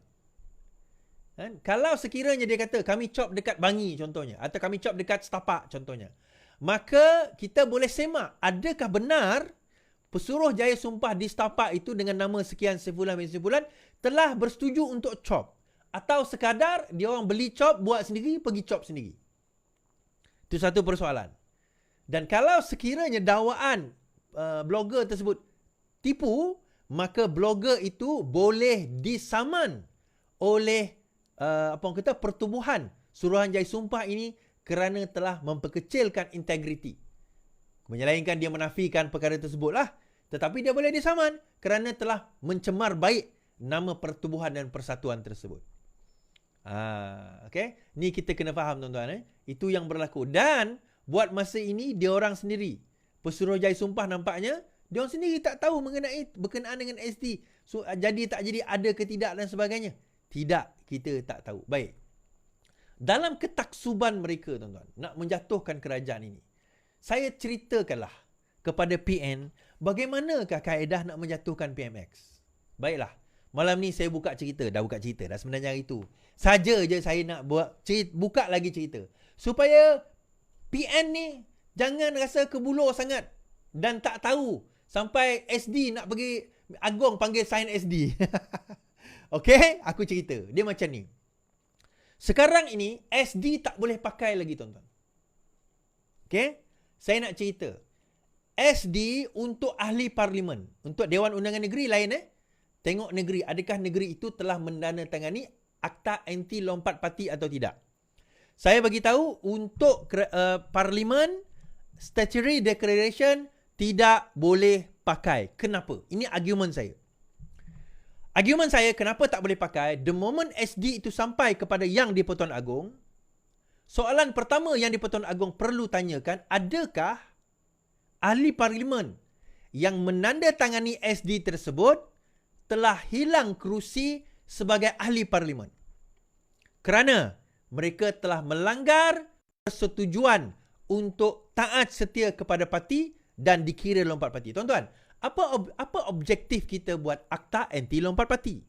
Kalau sekiranya dia kata, kami cop dekat Bangi contohnya, atau kami cop dekat Setapak contohnya, maka kita boleh semak, adakah benar Pesuruhanjaya Sumpah di Setapak itu dengan nama sekian sebulan telah bersetuju untuk cop. Atau sekadar dia orang beli cop, buat sendiri, pergi cop sendiri. Itu satu persoalan. Dan kalau sekiranya dakwaan blogger tersebut tipu, maka blogger itu boleh disaman oleh pertubuhan Suruhanjaya Sumpah ini kerana telah memperkecilkan integriti. Menyelainkan dia menafikan perkara tersebutlah, tetapi dia boleh disaman kerana telah mencemar baik nama pertubuhan dan persatuan tersebut. Okay? Ni kita kena faham tuan-tuan. Itu yang berlaku. Dan buat masa ini, dia orang sendiri, Pesuruhanjaya Sumpah nampaknya, dia orang sendiri tak tahu mengenai berkenaan dengan SD. So, jadi tak jadi, ada ke tidak dan sebagainya. Tidak, kita tak tahu. Baik. Dalam ketaksuban mereka, tuan-tuan, nak menjatuhkan kerajaan ini, saya ceritakanlah kepada PN bagaimanakah kaedah nak menjatuhkan PMX. Baiklah. Malam ni saya buka cerita. Dah buka cerita dah sebenarnya hari itu. Saja je saya nak buka lagi cerita. Supaya PN ni jangan rasa kebulur sangat dan tak tahu sampai SD nak pergi Agong panggil sign SD. Okey, aku cerita. Dia macam ni. Sekarang ini SD tak boleh pakai lagi tuan-tuan. Okey? Saya nak cerita. SD untuk ahli parlimen, untuk Dewan Undangan Negeri lain Tengok negeri, adakah negeri itu telah mendandatangani akta anti lompat parti atau tidak. Saya bagi tahu untuk parlimen statutory declaration tidak boleh pakai. Kenapa? Ini argument saya. Argument saya kenapa tak boleh pakai, the moment SD itu sampai kepada Yang di-Pertuan Agong, soalan pertama yang di-Pertuan Agong perlu tanyakan, adakah ahli parlimen yang menandatangani SD tersebut telah hilang kerusi sebagai ahli parlimen? Kerana mereka telah melanggar persetujuan untuk taat setia kepada parti dan dikira lompat parti. Tuan-tuan, apa objektif kita buat akta anti lompat parti?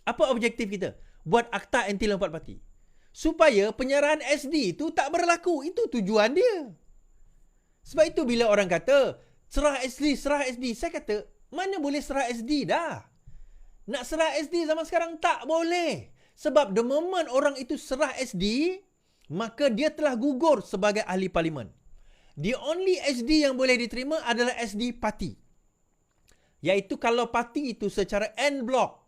Apa objektif kita buat akta anti lompat parti? Supaya penyerahan SD itu tak berlaku. Itu tujuan dia. Sebab itu bila orang kata serah SD, saya kata mana boleh serah SD dah. Nak serah SD zaman sekarang tak boleh. Sebab the moment orang itu serah SD, maka dia telah gugur sebagai ahli parlimen. The only SD yang boleh diterima adalah SD parti. Iaitu kalau parti itu secara en bloc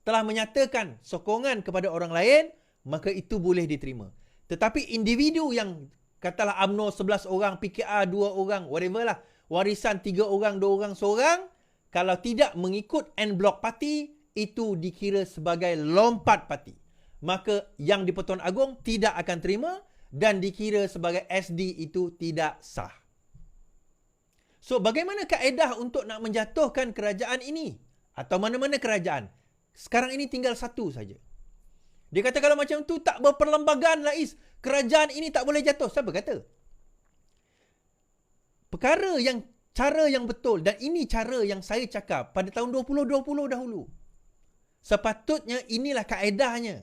telah menyatakan sokongan kepada orang lain, maka itu boleh diterima. Tetapi individu yang katalah UMNO 11 orang, PKR 2 orang, whatever lah, warisan 3 orang, 2 orang, seorang, kalau tidak mengikut en bloc parti, itu dikira sebagai lompat parti. Maka Yang di-Pertuan Agong tidak akan terima dan dikira sebagai SD itu tidak sah. So, bagaimana kaedah untuk nak menjatuhkan kerajaan ini? atau mana-mana kerajaan, sekarang ini tinggal satu saja. Dia kata kalau macam tu tak berperlembagaan lah Is. Kerajaan ini tak boleh jatuh. Siapa kata? Cara yang betul, dan ini cara yang saya cakap pada tahun 2020 dahulu. Sepatutnya inilah kaedahnya.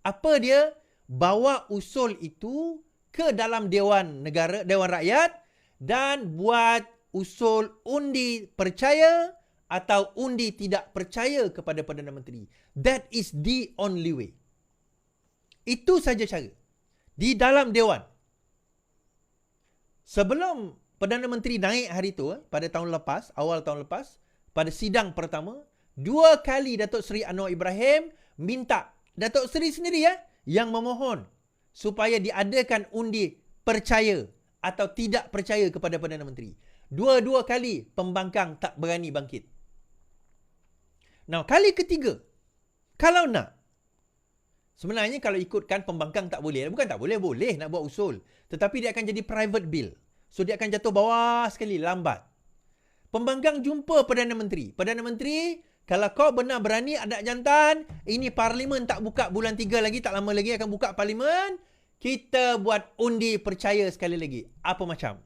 Apa dia? Bawa usul itu ke dalam Dewan Negara, Dewan Rakyat, dan buat usul undi percaya atau undi tidak percaya kepada Perdana Menteri. That is the only way. Itu saja cara. Di dalam Dewan. Sebelum Perdana Menteri naik hari itu, pada tahun lepas, awal tahun lepas, pada sidang pertama, 2 kali Datuk Seri Anwar Ibrahim minta, Datuk Seri sendiri yang memohon supaya diadakan undi percaya atau tidak percaya kepada Perdana Menteri. 2 kali pembangkang tak berani bangkit. Now, kali ketiga, kalau nak, sebenarnya kalau ikutkan pembangkang tak boleh. Bukan tak boleh, boleh nak buat usul. Tetapi dia akan jadi private bill. So, dia akan jatuh bawah sekali, lambat. Pembangkang jumpa Perdana Menteri. Perdana Menteri, kalau kau benar berani adat jantan, ini Parlimen tak buka bulan 3 lagi, tak lama lagi akan buka Parlimen. Kita buat undi percaya sekali lagi. Apa macam?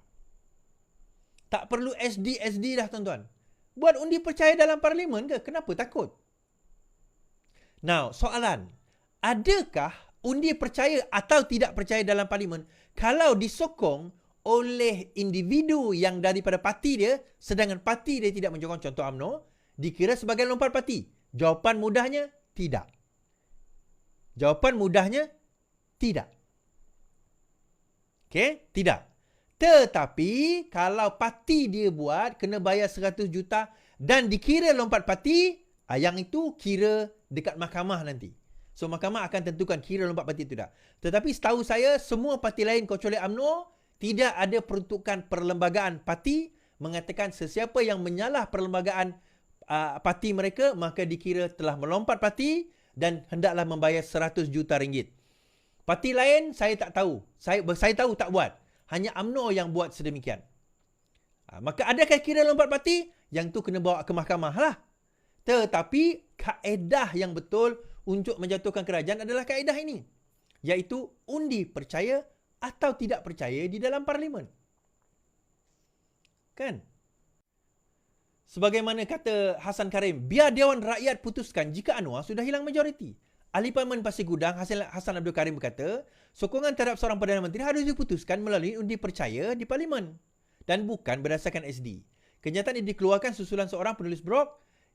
Tak perlu SD dah tuan-tuan. Buat undi percaya dalam Parlimen ke? Kenapa takut? Now, soalan. Adakah undi percaya atau tidak percaya dalam Parlimen kalau disokong oleh individu yang daripada parti dia, sedangkan parti dia tidak menyokong, contoh UMNO, dikira sebagai lompat parti? Jawapan mudahnya, tidak. Jawapan mudahnya, tidak. Okey, tidak. Tetapi, kalau parti dia buat, kena bayar 100 juta dan dikira lompat parti, yang itu kira dekat mahkamah nanti. So, mahkamah akan tentukan kira lompat parti itu tak. Tetapi setahu saya, semua parti lain kecuali UMNO, tidak ada peruntukan perlembagaan parti mengatakan sesiapa yang menyalah perlembagaan parti mereka, maka dikira telah melompat parti dan hendaklah membayar 100 juta ringgit. Parti lain, saya tak tahu. Saya tahu tak buat. Hanya UMNO yang buat sedemikian. Maka adakah kira lompat parti? Yang tu kena bawa ke mahkamah lah. Tetapi kaedah yang betul untuk menjatuhkan kerajaan adalah kaedah ini. Iaitu undi percaya atau tidak percaya di dalam Parlimen. Kan? Sebagaimana kata Hasan Karim, biar Dewan Rakyat putuskan jika Anwar sudah hilang majoriti. Ahli Parlimen Pasir Gudang Hasan Abdul Karim berkata, sokongan terhadap seorang Perdana Menteri harus diputuskan melalui undi percaya di Parlimen dan bukan berdasarkan SD. Kenyataan ini dikeluarkan susulan seorang penulis blog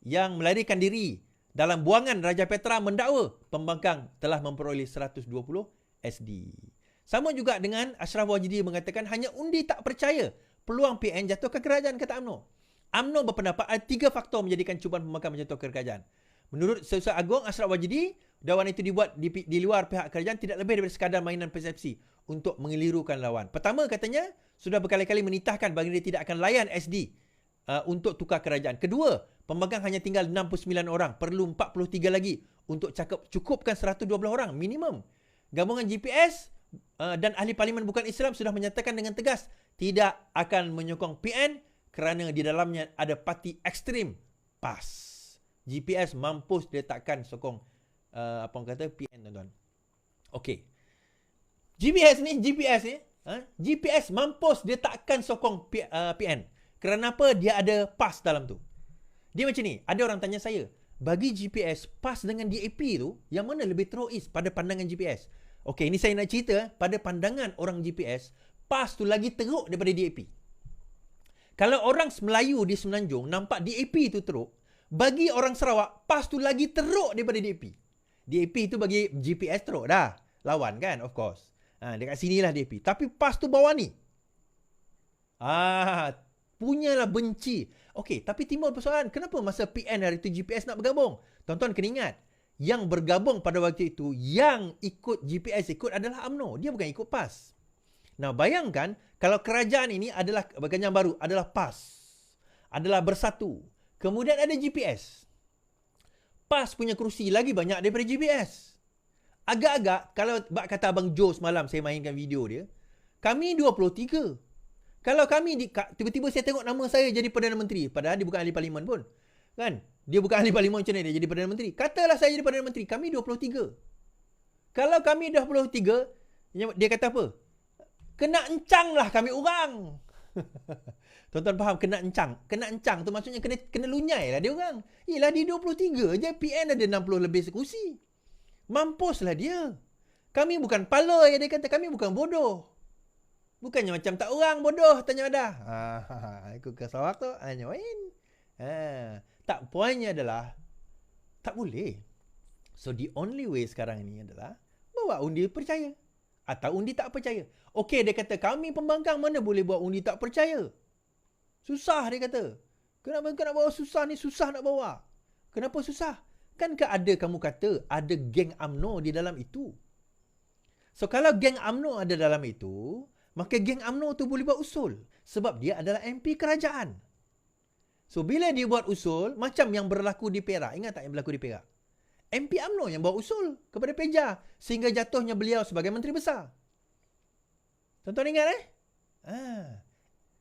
yang melarikan diri dalam buangan Raja Petra mendakwa pembangkang telah memperoleh 120 SD. Sama juga dengan Ashraf Wajidi mengatakan hanya undi tak percaya peluang PN jatuhkan kerajaan, kata UMNO. UMNO berpendapat ada 3 faktor menjadikan cubaan pembangkang menjatuhkan kerajaan. Menurut Setiausaha Agong Ashraf Wajidi, dakwaan itu dibuat di luar pihak kerajaan tidak lebih daripada sekadar mainan persepsi untuk mengelirukan lawan. Pertama, katanya sudah berkali-kali menitahkan bahawa dia tidak akan layan SD untuk tukar kerajaan. Kedua, pembangkang hanya tinggal 69 orang, perlu 43 lagi untuk cukupkan 112 orang minimum. Gabungan GPS dan ahli parlimen bukan Islam sudah menyatakan dengan tegas tidak akan menyokong PN kerana di dalamnya ada parti ekstrim PAS. GPS mampus diletakkan sokong apa orang kata PN, tuan-tuan. Okey. GPS ni GPS mampus dia takkan sokong PN. Kerana apa? Dia ada PAS dalam tu. Dia macam ni, ada orang tanya saya, bagi GPS PAS dengan DAP tu, yang mana lebih teroris pada pandangan GPS? Okey, ini saya nak cerita, pada pandangan orang GPS, PAS tu lagi teruk daripada DAP. Kalau orang Melayu di Semenanjung nampak DAP tu teruk, bagi orang Sarawak, PAS tu lagi teruk daripada DAP. DAP tu bagi GPS teruk dah. Lawan kan, of course. Dekat sinilah DAP. Tapi PAS tu bawah ni. Punyalah benci. Okey, tapi timbul persoalan, kenapa masa PN hari tu GPS nak bergabung? Tuan-tuan kena ingat, yang bergabung pada waktu itu, yang ikut GPS ikut adalah UMNO. Dia bukan ikut PAS. Nah, bayangkan kalau kerajaan ini adalah, yang baru, adalah PAS. Adalah bersatu. Kemudian ada GPS. PAS punya kerusi lagi banyak daripada GPS. Agak-agak, kalau kata Abang Joe semalam saya mainkan video dia, kami 23. Kalau kami, tiba-tiba saya tengok nama saya jadi Perdana Menteri, padahal dia bukan ahli parlimen pun. Kan? Dia bukan ahli parlimen, macam mana dia jadi Perdana Menteri? Katalah saya jadi Perdana Menteri, kami 23. Kalau kami 23, dia kata apa? Kena encang lah kami orang. Tuan-tuan faham kena encang? Kena encang tu maksudnya kena lunyai lah dia orang. Yelah dia 23 je, PN ada 60 lebih kursi. Mampuslah dia. Kami bukan paloi, dia kata kami bukan bodoh. Bukannya macam tak orang bodoh, tanya dah. Aku ke Sarawak tu, hanya main. Tak, poinnya adalah tak boleh. So the only way sekarang ni adalah bawa undi percaya atau undi tak percaya. Okey, dia kata kami pembangkang mana boleh buat undi tak percaya. Susah dia kata. Kenapa nak bawa susah ni? Susah nak bawa. Kenapa susah? Kan ada kamu kata ada geng UMNO di dalam itu. So kalau geng UMNO ada dalam itu, maka geng UMNO tu boleh buat usul sebab dia adalah MP kerajaan. So bila dia buat usul macam yang berlaku di Perak, ingat tak yang berlaku di Perak? MP UMNO yang bawa usul kepada Peja sehingga jatuhnya beliau sebagai Menteri Besar. Tuan-tuan ingat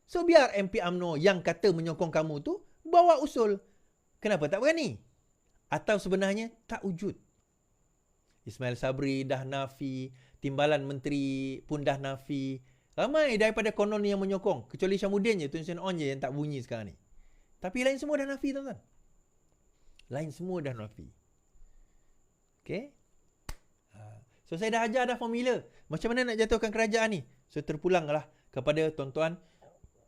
So biar MP UMNO yang kata menyokong kamu tu bawa usul. Kenapa tak berani? Atau sebenarnya tak wujud? Ismail Sabri dah nafi, Timbalan Menteri pun dah nafi. Ramai daripada konon yang menyokong. Kecuali Syamuddin je, Tun Sen On je yang tak bunyi sekarang ni. Tapi lain semua dah nafi, tuan-tuan. Lain semua dah nafi. Okay? So saya dah ajar dah formula. Macam mana nak jatuhkan kerajaan ni? So terpulanglah kepada tuan-tuan.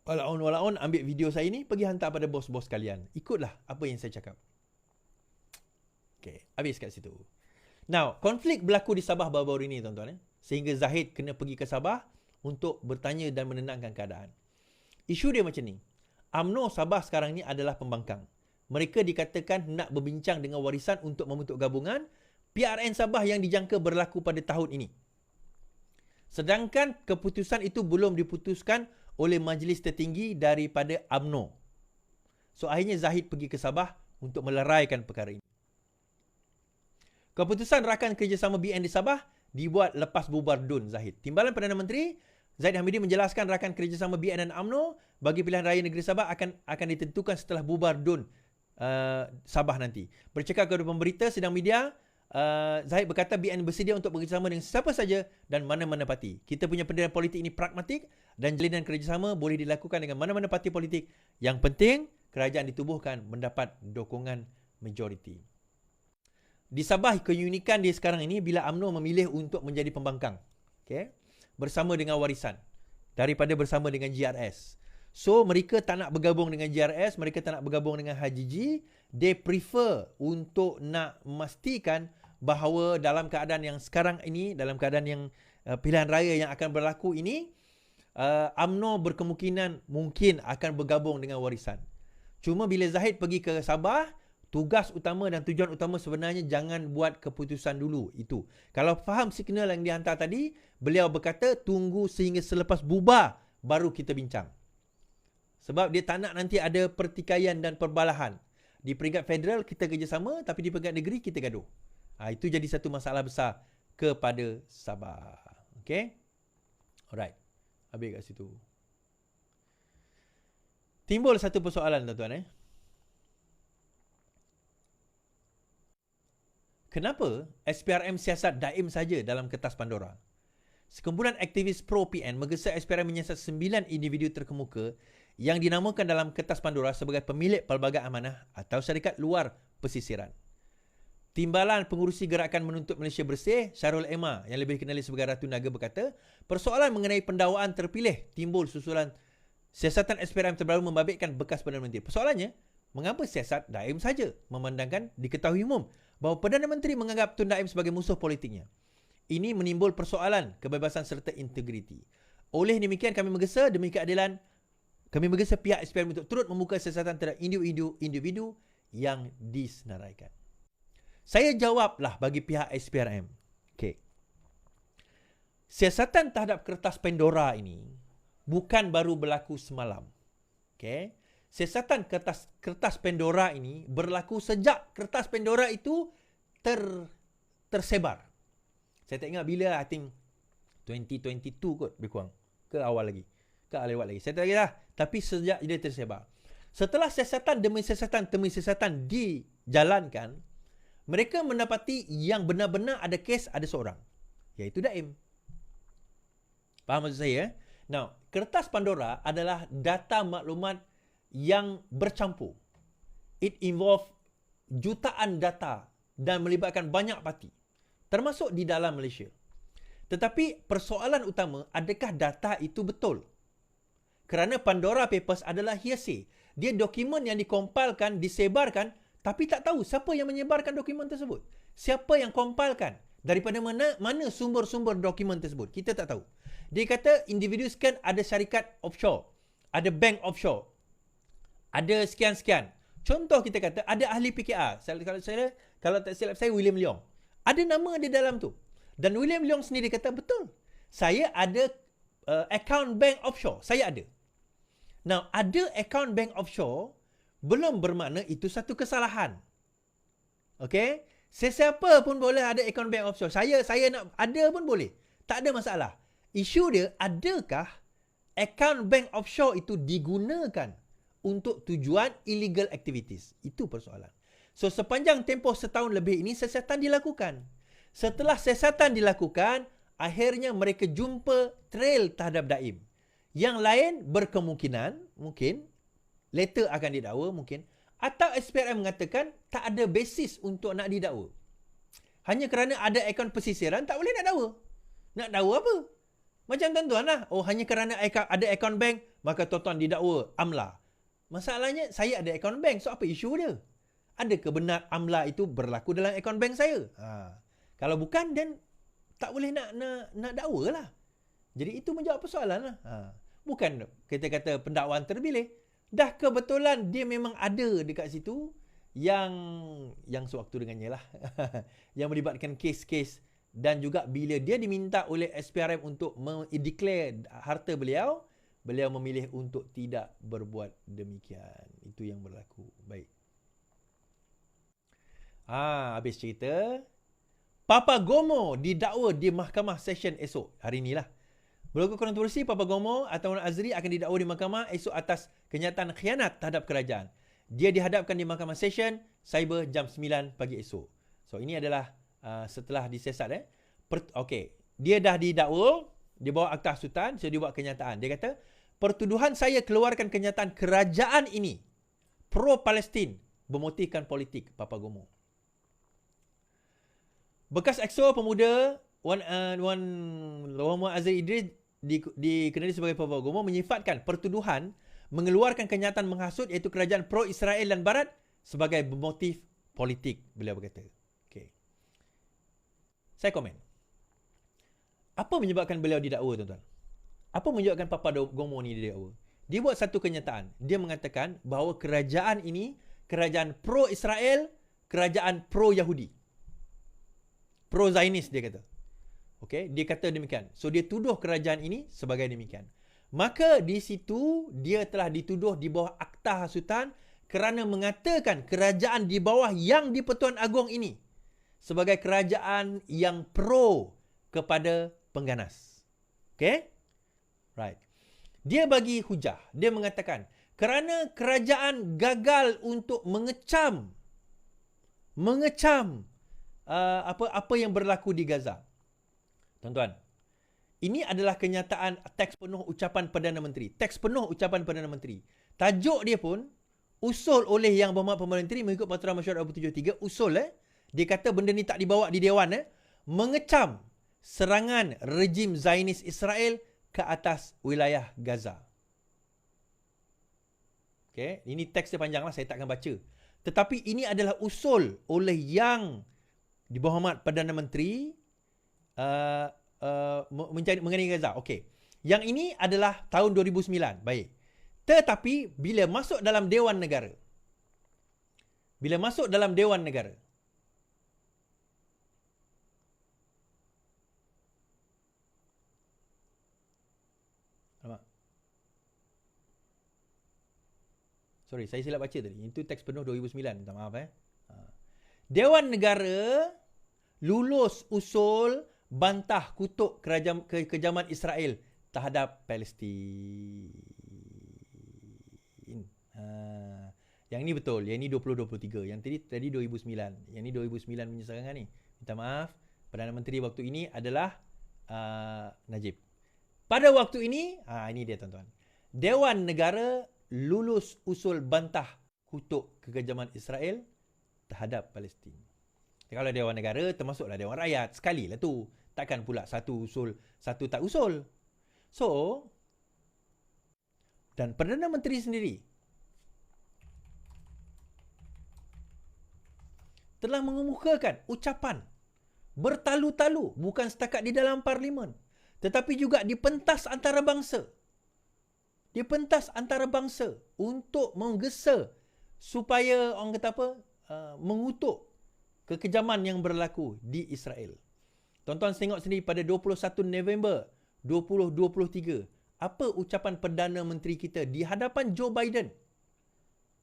Walaun ambil video saya ni, pergi hantar pada bos-bos kalian. Ikutlah apa yang saya cakap. Okay, habis kat situ. Now, konflik berlaku di Sabah baru-baru ini, tuan-tuan. Sehingga Zahid kena pergi ke Sabah untuk bertanya dan menenangkan keadaan. Isu dia macam ni. UMNO Sabah sekarang ni adalah pembangkang. Mereka dikatakan nak berbincang dengan warisan untuk membentuk gabungan. PRN Sabah yang dijangka berlaku pada tahun ini. Sedangkan keputusan itu belum diputuskan oleh majlis tertinggi daripada UMNO. So akhirnya Zahid pergi ke Sabah untuk meleraikan perkara ini. Keputusan rakan kerjasama BN di Sabah dibuat lepas bubar DUN Zahid. Timbalan Perdana Menteri Zaid Hamidi menjelaskan rakan kerjasama BN dan UMNO bagi pilihan raya negeri Sabah akan ditentukan setelah bubar DUN Sabah nanti. Bercakap kepada pemberita sidang media, Zahid berkata BN bersedia untuk bekerjasama dengan siapa saja dan mana-mana parti. Kita punya pendirian politik ini pragmatik dan jalinan kerjasama boleh dilakukan dengan mana-mana parti politik. Yang penting, kerajaan ditubuhkan mendapat dukungan majoriti. Di Sabah, keunikan dia sekarang ini bila UMNO memilih untuk menjadi pembangkang. Okay? Bersama dengan warisan. Daripada bersama dengan GRS. So, mereka tak nak bergabung dengan GRS, mereka tak nak bergabung dengan HGG. They prefer untuk nak memastikan bahawa dalam keadaan yang sekarang ini, dalam keadaan yang pilihan raya yang akan berlaku ini, UMNO berkemungkinan mungkin akan bergabung dengan warisan. Cuma bila Zahid pergi ke Sabah, tugas utama dan tujuan utama sebenarnya jangan buat keputusan dulu itu. Kalau faham signal yang dihantar tadi, beliau berkata tunggu sehingga selepas bubar baru kita bincang. Sebab dia tak nak nanti ada pertikaian dan perbalahan. Di peringkat federal kita kerjasama, tapi di peringkat negeri kita gaduh. Itu jadi satu masalah besar kepada Sabah. Okay? Alright. Habis kat situ. Timbul satu persoalan, tuan-tuan. Kenapa SPRM siasat daim saja dalam kertas Pandora? Sekumpulan aktivis pro-PN menggesa SPRM menyiasat 9 individu terkemuka yang dinamakan dalam kertas Pandora sebagai pemilik pelbagai amanah atau syarikat luar pesisiran. Timbalan Pengurusi Gerakan Menuntut Malaysia Bersih, Syarul Emma yang lebih dikenali sebagai Ratu Naga berkata, persoalan mengenai pendakwaan terpilih timbul susulan siasatan SPRM terbaru membabitkan bekas Perdana Menteri. Persoalannya, mengapa siasat daim saja memandangkan diketahui umum bahawa Perdana Menteri menganggap Tun Daim sebagai musuh politiknya. Ini menimbul persoalan kebebasan serta integriti. Oleh demikian kami menggesa demi keadilan, kami menggesa pihak SPRM untuk turut membuka siasatan terhadap individu yang disenaraikan. Saya jawablah bagi pihak SPRM. Okay. Siasatan terhadap kertas Pandora ini bukan baru berlaku semalam. Okay. Siasatan kertas Pandora ini berlaku sejak kertas Pandora itu tersebar. Saya tak ingat bila, I think 2022 kot lebih kurang. Ke awal lagi. Ke lewat lagi. Saya tak ingat lah. Tapi sejak dia tersebar. Setelah siasatan demi siasatan dijalankan, mereka mendapati yang benar-benar ada kes ada seorang, iaitu Daim. Faham maksud saya? Now, kertas Pandora adalah data maklumat yang bercampur. It involve jutaan data dan melibatkan banyak parti, termasuk di dalam Malaysia. Tetapi persoalan utama, adakah data itu betul? Kerana Pandora Papers adalah hearsay. Dia dokumen yang dikompilkan, disebarkan, tapi tak tahu siapa yang menyebarkan dokumen tersebut. Siapa yang kompilkan? Daripada mana sumber-sumber dokumen tersebut? Kita tak tahu. Dia kata individu sekian ada syarikat offshore, ada bank offshore, ada sekian-sekian. Contoh kita kata ada ahli PKR. Kalau tak silap saya William Leong. Ada nama dia dalam tu. Dan William Leong sendiri kata betul. Saya ada account bank offshore. Saya ada. Now, ada account bank offshore belum bermakna itu satu kesalahan. Okey? Sesiapa pun boleh ada account bank offshore. Saya nak ada pun boleh. Tak ada masalah. Isu dia, adakah account bank offshore itu digunakan untuk tujuan illegal activities? Itu persoalan. So, sepanjang tempoh setahun lebih ini, siasatan dilakukan. Setelah siasatan dilakukan, akhirnya mereka jumpa trail terhadap Daim. Yang lain berkemungkinan, mungkin, later akan didakwa mungkin, atau SPRM mengatakan tak ada basis untuk nak didakwa. Hanya kerana ada akaun pesisiran, tak boleh nak dakwa. Nak dakwa apa? Macam tuan-tuan lah. Oh, hanya kerana ada akaun bank, maka tuan-tuan didakwa AMLA. Masalahnya, saya ada akaun bank. So, apa isu dia? Adakah benar AMLA itu berlaku dalam akaun bank saya? Kalau bukan, then tak boleh nak dakwa lah. Jadi, itu menjawab persoalan lah. Bukan kita kata pendakwaan terbilik. Dah kebetulan dia memang ada dekat situ yang sewaktu dengannya lah. Yang melibatkan kes-kes. Dan juga bila dia diminta oleh SPRM untuk declare harta beliau, beliau memilih untuk tidak berbuat demikian. Itu yang berlaku. Baik. Habis cerita. Papa Gomo didakwa di Mahkamah Session esok. Hari inilah. Berlaku kontroversi, Papa Gomo atau Azri akan didakwa di mahkamah esok atas kenyataan khianat terhadap kerajaan. Dia dihadapkan di Mahkamah Session Cyber jam 9 pagi esok. So, ini adalah setelah disiasat. Okey. Dia dah didakwa, dia bawa akta hasutan, so dia buat kenyataan. Dia kata, pertuduhan saya keluarkan kenyataan kerajaan ini pro-Palestin bermotifkan politik, Papa Gomo. Bekas EXO pemuda Wan Muhammad Azri Idris dikenali sebagai Papa Gomo menyifatkan pertuduhan mengeluarkan kenyataan menghasut iaitu kerajaan pro-Israel dan Barat sebagai bermotif politik, beliau berkata. Okay. Saya komen. Apa menyebabkan beliau didakwa, tuan-tuan? Apa menyebabkan Papa Gomo ni didakwa? Dia buat satu kenyataan. Dia mengatakan bahawa kerajaan ini kerajaan pro-Israel, kerajaan pro-Yahudi. Pro-Zionis dia kata. Okey, dia kata demikian. So dia tuduh kerajaan ini sebagai demikian. Maka di situ dia telah dituduh di bawah akta hasutan kerana mengatakan kerajaan di bawah Yang di-Pertuan Agong ini sebagai kerajaan yang pro kepada pengganas. Okey? Right. Dia bagi hujah. Dia mengatakan kerana kerajaan gagal untuk mengecam apa yang berlaku di Gaza. Tuan-tuan, ini adalah kenyataan teks penuh ucapan Perdana Menteri. Teks penuh ucapan Perdana Menteri. Tajuk dia pun usul oleh Yang Berhormat Perdana Menteri mengikut Peraturan Mesyuarat 73. Usul dia kata benda ni tak dibawa di Dewan mengecam serangan rejim Zionis Israel ke atas wilayah Gaza. Okay, ini teks dia panjang lah, saya tak akan baca. Tetapi ini adalah usul oleh Yang Berhormat Perdana Menteri mengenai Gaza. Okey. Yang ini adalah tahun 2009. Baik. Tetapi bila masuk dalam Dewan Negara. Sorry, saya silap baca tadi. Itu teks penuh 2009. Minta maaf. Dewan Negara lulus usul bantah kutuk kekejaman Israel terhadap Palestin. Yang ni betul. Yang ni 2023. Yang tadi 2009. Yang ni 2009 punya serangan ni. Minta maaf. Perdana Menteri waktu ini adalah Najib. Pada waktu ini, ini dia tuan-tuan. Dewan Negara lulus usul bantah kutuk kekejaman Israel terhadap Palestin. Kalau Dewan Negara termasuklah Dewan Rakyat. Sekali lah tu. Takkan pula satu usul, satu tak usul. So, dan Perdana Menteri sendiri telah mengemukakan ucapan bertalu-talu, bukan setakat di dalam parlimen, tetapi juga di pentas antarabangsa. Di pentas antarabangsa untuk menggesa supaya orang kata apa, mengutuk kekejaman yang berlaku di Israel. Tuan-tuan tengok sendiri pada 21 November 2023, apa ucapan Perdana Menteri kita di hadapan Joe Biden?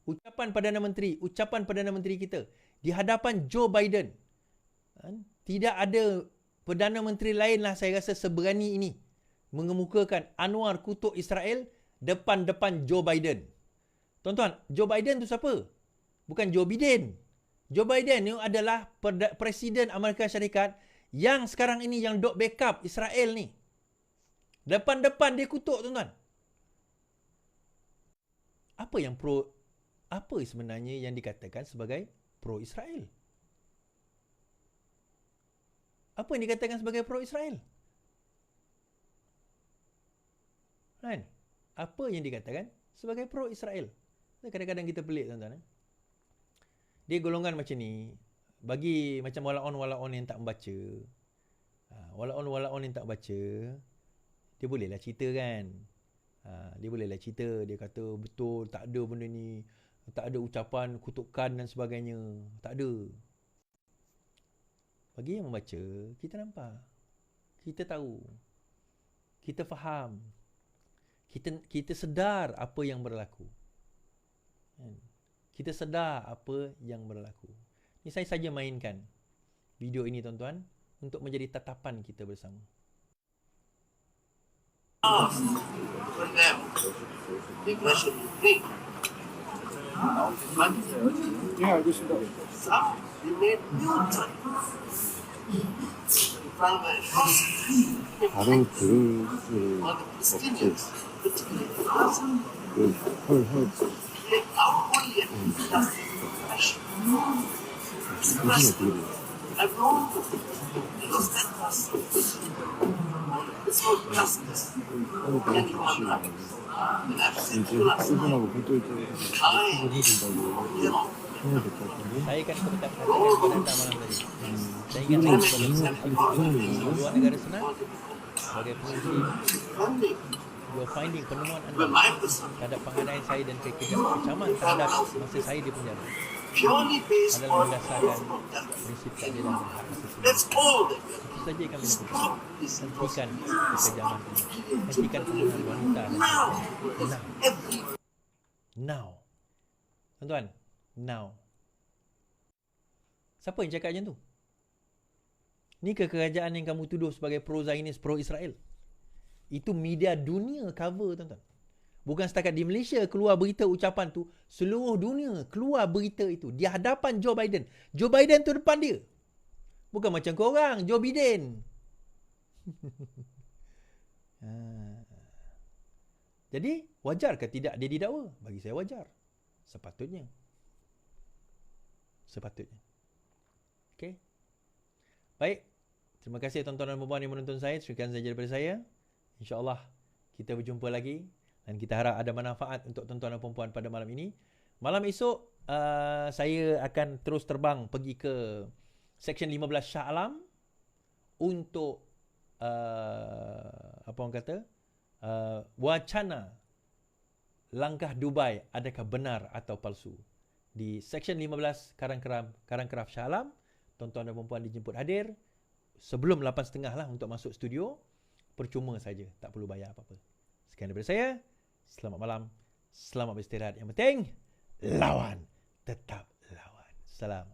Ucapan Perdana Menteri kita di hadapan Joe Biden. Tidak ada Perdana Menteri lain lah saya rasa seberani ini mengemukakan Anwar kutuk Israel depan-depan Joe Biden. Tuan-tuan, Joe Biden tu siapa? Bukan Joe Biden. Joe Biden ni adalah Presiden Amerika Syarikat yang sekarang ini yang dok backup Israel ni. Depan-depan dia kutuk, tuan-tuan. Apa sebenarnya yang dikatakan sebagai pro-Israel? Apa yang dikatakan sebagai pro-Israel? Kan? Apa yang dikatakan sebagai pro-Israel? Kadang-kadang kita pelik, tuan-tuan. Dia golongan macam ni, bagi macam walaon-walaon yang tak membaca. Walaon-walaon yang tak baca, dia bolehlah cerita kan. Dia bolehlah cerita, dia kata betul, tak ada benda ni, tak ada ucapan kutukan dan sebagainya. Tak ada. Bagi yang membaca, kita nampak. Kita tahu. Kita faham. Kita sedar apa yang berlaku. Kita sedar apa yang berlaku. Ini saya saja mainkan video ini, tuan-tuan, untuk menjadi tatapan kita bersama. For them, the question is big. Some remain neutral. 바로 들을 수 For the Palestinians, particularly Gaza, 헐헐 they are only a question. I've known because that was it's called justice and human rights. And I've said to 이제 you last night, 일본하고 별도의 I, 해준다고 you know, 해야 될 것 같은데 Saya akan katakan pada anda malam tadi. Saya ingat dua negara senang sebagai penguji funding dua finding penemuan anda remind us terhadap penganiayaan saya dan kekejaman terhadap masa saya di penjara purely based adalah on berdasarkan proof of that. prinsip keadilan dan hak asasi. That's all that we Itu saja yang kami lakukan. stop this Hentikan kekejaman ini. Hentikan pembunuhan wanita dan sebagainya. Now. Tuan-tuan, now. Siapa yang cakap macam tu? Ni ke kerajaan yang kamu tuduh sebagai pro-Zionis, pro-Israel? Itu media dunia cover, tuan-tuan. Bukan setakat di Malaysia keluar berita ucapan tu, seluruh dunia keluar berita itu di hadapan Joe Biden. Joe Biden tu depan dia. Bukan macam korang, Joe Biden. Jadi, wajar ke tidak dia didakwa? Bagi saya wajar. Sepatutnya. Okey. Baik. Terima kasih tuan-tuan dan puan-puan yang menonton saya. Sekian saja daripada saya. InsyaAllah kita berjumpa lagi. Dan kita harap ada manfaat untuk tuan-tuan dan puan-puan pada malam ini. Malam esok, saya akan terus terbang pergi ke Seksyen 15 Shah Alam untuk apa orang kata, wacana langkah Dubai adakah benar atau palsu. Di Seksyen 15 Karangkraf Shah Alam, tuan-tuan dan puan-puan dijemput hadir sebelum 8.30 lah untuk masuk studio. Percuma saja, tak perlu bayar apa-apa. Sekian daripada saya. Selamat malam. Selamat beristirahat. Yang penting, lawan. Tetap lawan. Salam.